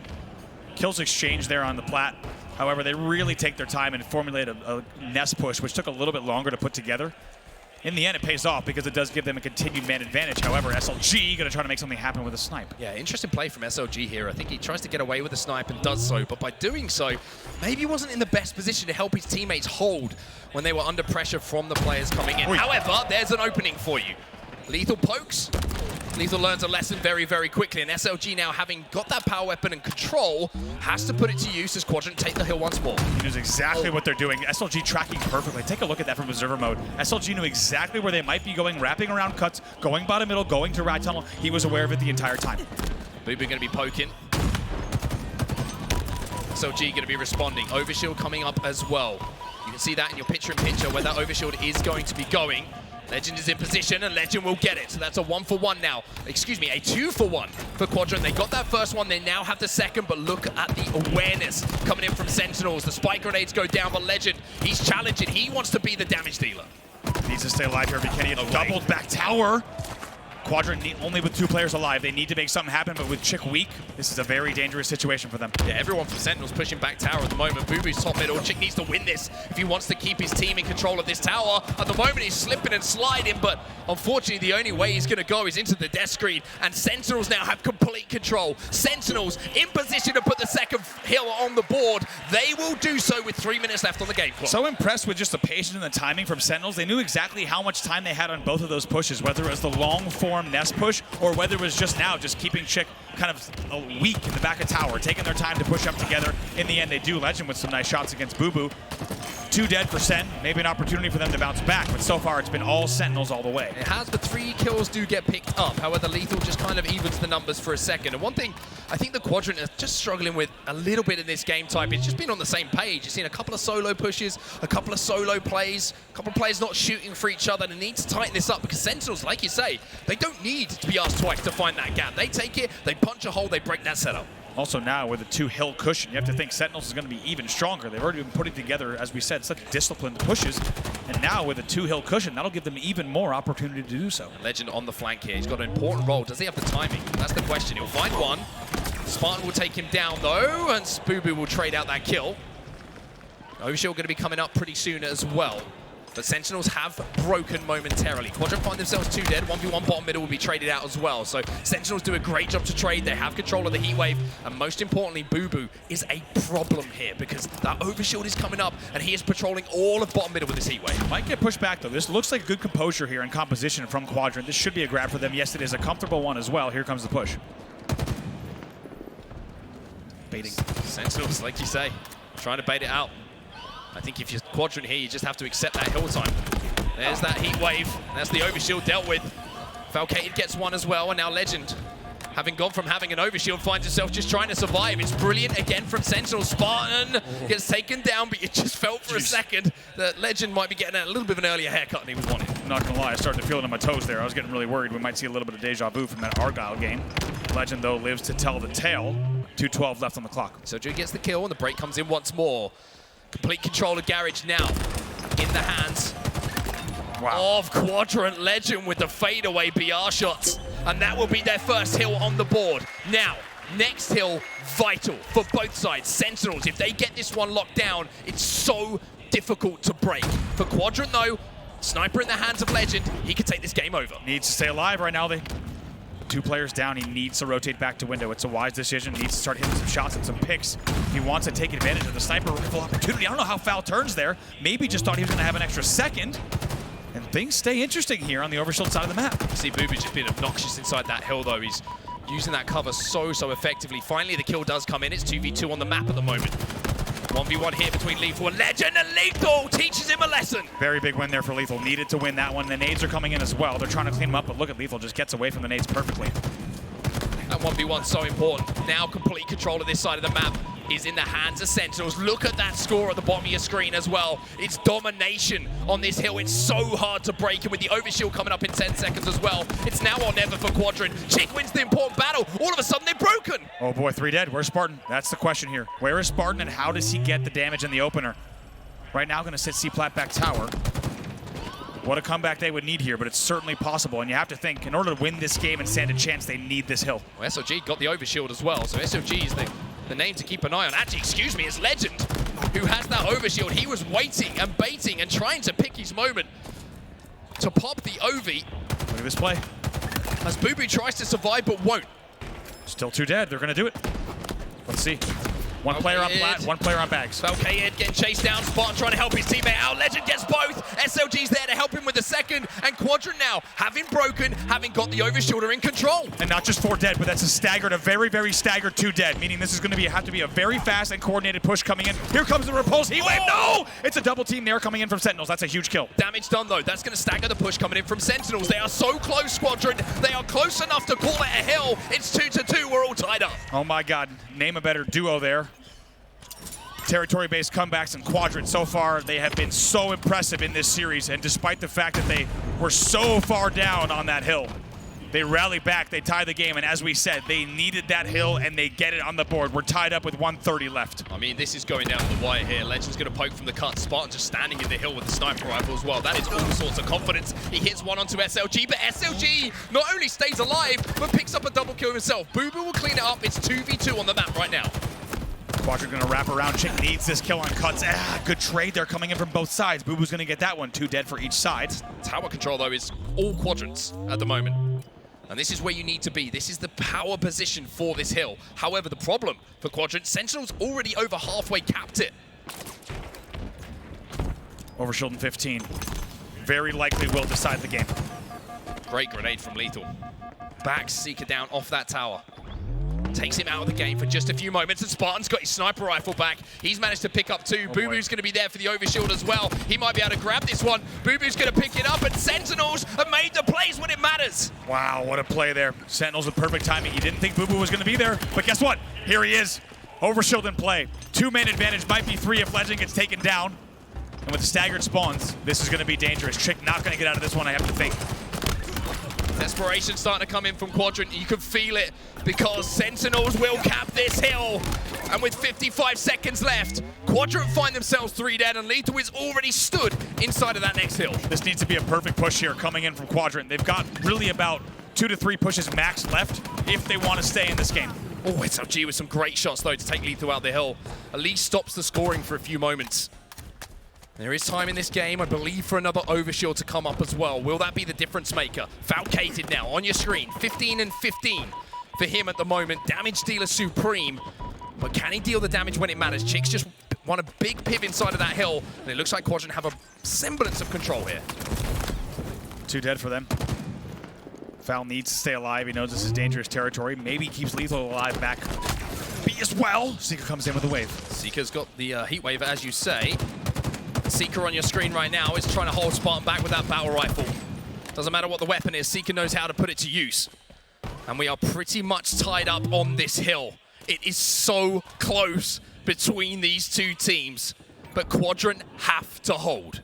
Kills exchange there on the plat. However, they really take their time and formulate a nest push, which took a little bit longer to put together. In the end, it pays off because it does give them a continued man advantage. However, SLG going to try to make something happen with a snipe. Yeah, interesting play from SLG here. I think he tries to get away with the snipe and does so, but by doing so, maybe he wasn't in the best position to help his teammates hold when they were under pressure from the players coming in. Oy. However, there's an opening for you. LethuL pokes. LethuL learns a lesson very, very quickly, and SLG now, having got that power weapon and control, has to put it to use as Quadrant take the hill once more. He knows exactly what they're doing. SLG tracking perfectly. Take a look at that from observer mode. SLG knew exactly where they might be going, wrapping around cuts, going bottom middle, going to right tunnel. He was aware of it the entire time. Bubu going to be poking. SLG going to be responding. Overshield coming up as well. You can see that in your picture-in-picture where that overshield is going to be going. Lqgend is in position, and Lqgend will get it. So that's a 1-for-1 now. Excuse me, a 2-for-1 for Quadrant. They got that first one. They now have the second, but look at the awareness coming in from Sentinels. The spike grenades go down, but Lqgend, he's challenging. He wants to be the damage dealer. Needs to stay alive here if he can. He had doubled back tower. Quadrant only with 2 players alive. They need to make something happen, but with TchiK weak, this is a very dangerous situation for them. Yeah, everyone from Sentinels pushing back tower at the moment. Bubu's top middle. TchiK needs to win this if he wants to keep his team in control of this tower. At the moment, he's slipping and sliding, but unfortunately, the only way he's going to go is into the death screen, and Sentinels now have complete control. Sentinels in position to put the second hill on the board. They will do so with 3 minutes left on the game clock. So impressed with just the patience and the timing from Sentinels. They knew exactly how much time they had on both of those pushes, whether it was the long form nest push or whether it was just now just keeping TchiK kind of weak in the back of tower, taking their time to push up together. In the end, they do. Lqgend with some nice shots against bubu. 2 dead for Sen. Maybe an opportunity for them to bounce back, but so far it's been all Sentinels all the way. It has, the 3 kills do get picked up. However, LethuL just kind of evens the numbers for a second. And one thing I think the Quadrant is just struggling with a little bit in this game type, it's just been on the same page. You've seen a couple of solo pushes, a couple of solo plays, a couple of players not shooting for each other. They need to tighten this up because Sentinels, like you say, they don't need to be asked twice to find that gap. They take it, they punch a hole, they break that setup. Also now with a 2 hill cushion, you have to think Sentinels is going to be even stronger. They've already been putting together, as we said, such disciplined pushes. And now with a 2 hill cushion, that'll give them even more opportunity to do so. Lqgend on the flank here. He's got an important role. Does he have the timing? That's the question. He'll find one. Spartan will take him down though, and bubu will trade out that kill. Overshield going to be coming up pretty soon as well. But Sentinels have broken momentarily. Quadrant find themselves 2 dead. 1v1 bottom middle will be traded out as well. So Sentinels do a great job to trade. They have control of the heat wave. And most importantly, bubu is a problem here because that overshield is coming up and he is patrolling all of bottom middle with this heat wave. Might get pushed back though. This looks like good composure here and composition from Quadrant. This should be a grab for them. Yes, it is a comfortable one as well. Here comes the push. Baiting. Sentinels, like you say, trying to bait it out. I think if you're Quadrant here, you just have to accept that hill time. There's that heat wave. That's the overshield dealt with. Falcated gets one as well, and now Lqgend, having gone from having an overshield, finds himself just trying to survive. It's brilliant again from Sentinel. Spartan gets taken down, but you just felt for a second that Lqgend might be getting a little bit of an earlier haircut than he was wanting. I'm not gonna lie, I started to feel it on my toes there. I was getting really worried we might see a little bit of deja vu from that Argyle game. Lqgend though lives to tell the tale. 2:12 left on the clock. So TchiK gets the kill, and the break comes in once more. Complete control of Garage now in the hands of Quadrant. Lqgend with the fadeaway BR shots. And that will be their first hill on the board. Now, next hill, vital for both sides. Sentinels, if they get this one locked down, it's so difficult to break. For Quadrant though, sniper in the hands of Lqgend, he could take this game over. Needs to stay alive right now. They 2 players down, he needs to rotate back to window. It's a wise decision. Needs to start hitting some shots and some picks. He wants to take advantage of the sniper rifle opportunity. I don't know how Foul turns there. Maybe just thought he was going to have an extra second. And things stay interesting here on the overshield side of the map. See bubu just being obnoxious inside that hill though. He's using that cover so effectively. Finally the kill does come in. It's 2v2 on the map at the moment. 1v1 here between LethuL and Lqgend, and LethuL teaches him a lesson. Very big win there for LethuL. Needed to win that one. The nades are coming in as well. They're trying to clean them up, but look at LethuL just gets away from the nades perfectly. That 1v1 so important. Now complete control of this side of the map is in the hands of Sentinels. Look at that score at the bottom of your screen as well. It's domination on this hill. It's so hard to break, and with the overshield coming up in 10 seconds as well, it's now or never for Quadrant. TchiK wins the important battle. All of a sudden, they're broken. Oh boy, 3 dead. Where's Spartan? That's the question here. Where is Spartan, and how does he get the damage in the opener? Right now, going to sit C-plat back tower. What a comeback they would need here, but it's certainly possible. And you have to think, in order to win this game and stand a chance, they need this hill. Well, SLG got the overshield as well, so SLG is the name to keep an eye on. Actually, excuse me, it's Lqgend who has that overshield. He was waiting and baiting and trying to pick his moment to pop the Ovi. Look at this play. As bubu tries to survive but won't. Still 2 dead. They're going to do it. Let's see. One player on plat, 1 player on bags. Falcated getting chased down. Spartan trying to help his teammate out. Lqgend gets both. SLG's there to help him with the second. And Quadrant now, having broken, having got the overshield, are in control. And not just 4 dead, but that's a very staggered 2 dead, meaning this is going to have to be a very fast and coordinated push coming in. Here comes the repulse. Heat wave. No! It's a double team there coming in from Sentinels. That's a huge kill. Damage done though. That's going to stagger the push coming in from Sentinels. They are so close, Quadrant. They are close enough to call it a hill. It's 2-2. We're all tied up. Oh my God. Name a better duo there. Territory-based comebacks in Quadrant. So far, they have been so impressive in this series, and despite the fact that they were so far down on that hill, they rally back, they tie the game, and as we said, they needed that hill, and they get it on the board. We're tied up with 1:30 left. I mean, this is going down to the wire here. Lqgend's going to poke from the cut. Spartan just standing in the hill with the sniper rifle as well. That is all sorts of confidence. He hits one onto SLG, but SLG not only stays alive, but picks up a double kill himself. bubu will clean it up. It's 2v2 on the map right now. Quadrant gonna wrap around. TchiK needs this kill on cuts. Good trade there coming in from both sides. bubu's gonna get that one. 2 dead for each side. Tower control though is all Quadrants at the moment. And this is where you need to be. This is the power position for this hill. However, the problem for Quadrant, Sentinels already over halfway capped it. Overshield in 15. Very likely will decide the game. Great grenade from LethuL. Backs Sica down off that tower. Takes him out of the game for just a few moments, and Spartan's got his sniper rifle back. He's managed to pick up two. Bubu's going to be there for the overshield as well. He might be able to grab this one. Bubu's going to pick it up, and Sentinels have made the plays when it matters. Wow, what a play there. Sentinels with perfect timing. He didn't think Bubu was going to be there, but guess what? Here he is. Overshield in play. 2-man advantage, might be 3 if Lqgend gets taken down. And with the staggered spawns, this is going to be dangerous. TchiK not going to get out of this one, I have to think. Desperation starting to come in from Quadrant. You can feel it because Sentinels will cap this hill. And with 55 seconds left, Quadrant find themselves 3 dead, and LethuL is already stood inside of that next hill. This needs to be a perfect push here coming in from Quadrant. They've got really about 2 to 3 pushes max left if they want to stay in this game. Oh, LG with some great shots though to take LethuL out the hill. At least stops the scoring for a few moments. There is time in this game, I believe, for another overshield to come up as well. Will that be the difference maker? Falcated now on your screen. 15 and 15 for him at the moment. Damage dealer supreme. But can he deal the damage when it matters? TchiK's just won a big piv inside of that hill. And it looks like Quadrant have a semblance of control here. 2 dead for them. Fal needs to stay alive. He knows this is dangerous territory. Maybe he keeps LethuL alive back. B as well. Sica comes in with a wave. Sica's got the heat wave, as you say. Sica on your screen right now is trying to hold Spartan back with that battle rifle. Doesn't matter what the weapon is, Sica knows how to put it to use. And we are pretty much tied up on this hill. It is so close between these two teams, but Quadrant have to hold.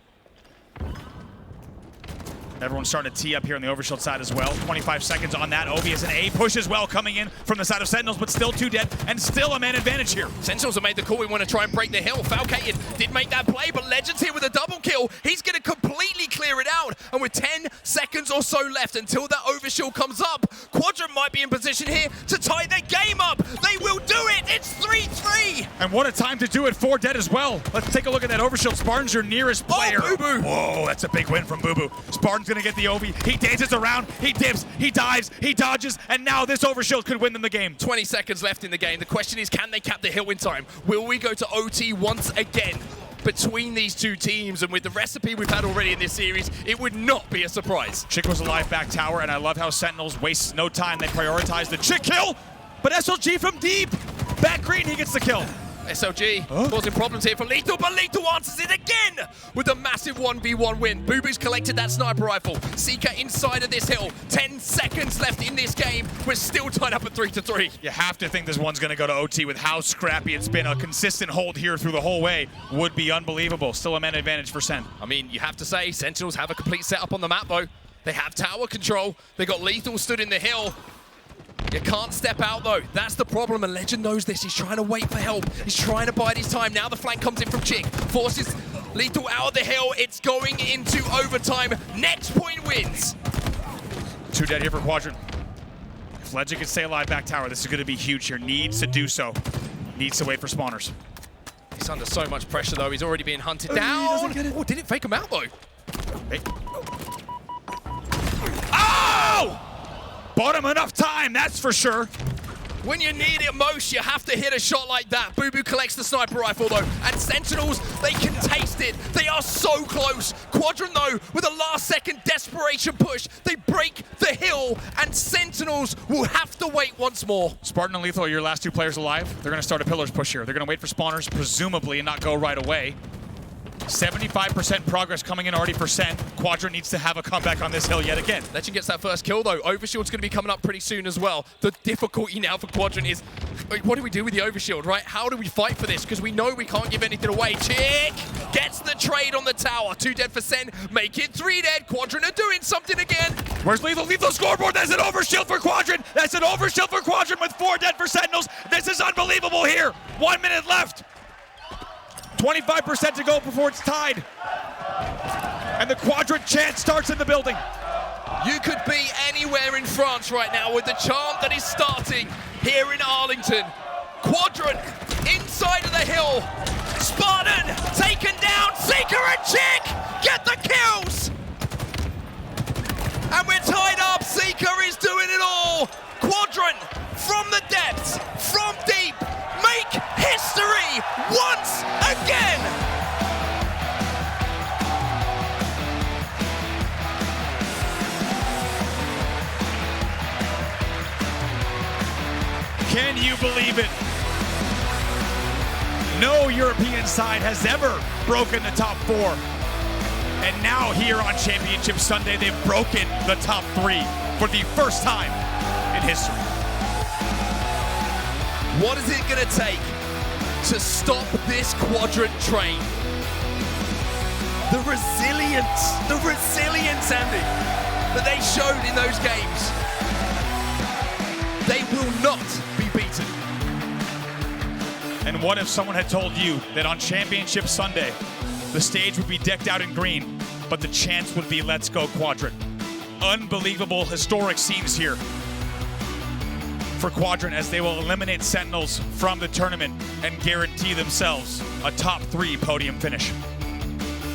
Everyone's starting to tee up here on the overshield side as well. 25 seconds on that. Ovi is an A push as well coming in from the side of Sentinels, but still 2 dead and still a man advantage here. Sentinels have made the call. We want to try and break the hill. Falcated did make that play, but Lqgend's here with a double kill. He's going to completely clear it out. And with 10 seconds or so left until that overshield comes up, Quadrant might be in position here to tie their game up. They will do it. It's 3-3. And what a time to do it. 4 dead as well. Let's take a look at that overshield. Spartan's your nearest player. Oh, bubu. Whoa, that's a big win from Bubu. Spartan's going to get the Ovi. He dances around, he dips, he dives, he dodges, and now this overshield could win them the game. 20 seconds left in the game. The question is, can they cap the hill in time? Will we go to OT once again between these two teams? And with the recipe we've had already in this series, it would not be a surprise. TchiK was alive back tower, and I love how Sentinels wastes no time. They prioritize the TchiK kill, but SLG from deep. Back green, he gets the kill. SLG causing problems here for LethuL, but LethuL answers it again with a massive 1v1 win. Bubu's collected that sniper rifle. Sica inside of this hill. 10 seconds left in this game. We're still tied up at 3-3. You have to think this one's going to go to OT with how scrappy it's been. A consistent hold here through the whole way would be unbelievable. Still a man advantage for Sen. I mean, you have to say, Sentinels have a complete setup on the map, though. They have tower control. They got LethuL stood in the hill. You can't step out, though. That's the problem, and Lqgend knows this. He's trying to wait for help. He's trying to bide his time. Now the flank comes in from TchiK. Forces LethuL out of the hill. It's going into overtime. Next point wins. 2 dead here for Quadrant. If Lqgend can stay alive back tower, this is going to be huge here. Needs to do so. Needs to wait for spawners. He's under so much pressure, though. He's already being hunted down. He doesn't get it. Oh, did it fake him out, though? Hey. Oh! Bought him enough time, that's for sure. When you need it most, you have to hit a shot like that. Bubu collects the sniper rifle, though. And Sentinels, they can taste it. They are so close. Quadrant, though, with a last-second desperation push, they break the hill, and Sentinels will have to wait once more. Spartan and LethuL are your last 2 players alive. They're going to start a pillars push here. They're going to wait for spawners, presumably, and not go right away. 75% progress coming in already for Sen. Quadrant needs to have a comeback on this hill yet again. Lqgend gets that first kill, though. Overshield's going to be coming up pretty soon as well. The difficulty now for Quadrant is, what do we do with the overshield, right? How do we fight for this? Because we know we can't give anything away. TchiK gets the trade on the tower. 2 dead for Sen. Make it 3 dead. Quadrant are doing something again. Where's LethuL? LethuL scoreboard. That's an overshield for Quadrant. That's an overshield for Quadrant with 4 dead for Sentinels. This is unbelievable here. 1 minute left. 25% to go before it's tied. And the Quadrant chant starts in the building. You could be anywhere in France right now with the chant that is starting here in Arlington. Quadrant inside of the hill. Spartan taken down. Sica and TchiK get the kills. And we're tied up. Sica is doing it you believe it? No European side has ever broken the top 4. And now here on Championship Sunday, they've broken the top 3 for the first time in history. What is it going to take to stop this Quadrant train? The resilience, Andy, that they showed in those games. They will not be beaten. And what if someone had told you that on Championship Sunday, the stage would be decked out in green, but the chance would be let's go Quadrant. Unbelievable, historic scenes here for Quadrant as they will eliminate Sentinels from the tournament and guarantee themselves a top 3 podium finish.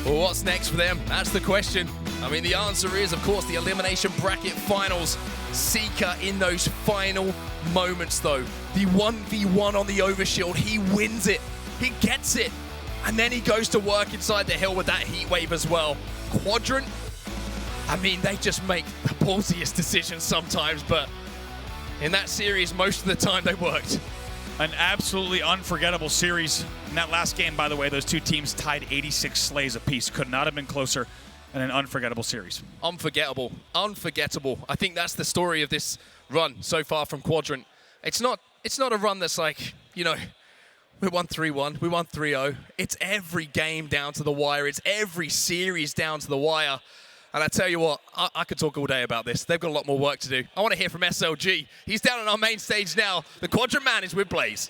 Well, what's next for them? That's the question. I mean, the answer is, of course, the Elimination Bracket Finals. Sica in those final moments, though. The 1v1 on the Overshield, he wins it. He gets it. And then he goes to work inside the hill with that heat wave as well. Quadrant, I mean, they just make the ballsiest decisions sometimes, but in that series, most of the time they worked. An absolutely unforgettable series. In that last game, by the way, those two teams tied 86 slays apiece. Could not have been closer than an unforgettable series. Unforgettable. Unforgettable. I think that's the story of this run so far from Quadrant. It's not a run that's like, you know, we won 3-1, we won 3-0. It's every game down to the wire. It's every series down to the wire. And I tell you what, I could talk all day about this. They've got a lot more work to do. I want to hear from SLG. He's down on our main stage now. The Quadrant man is with Blaze.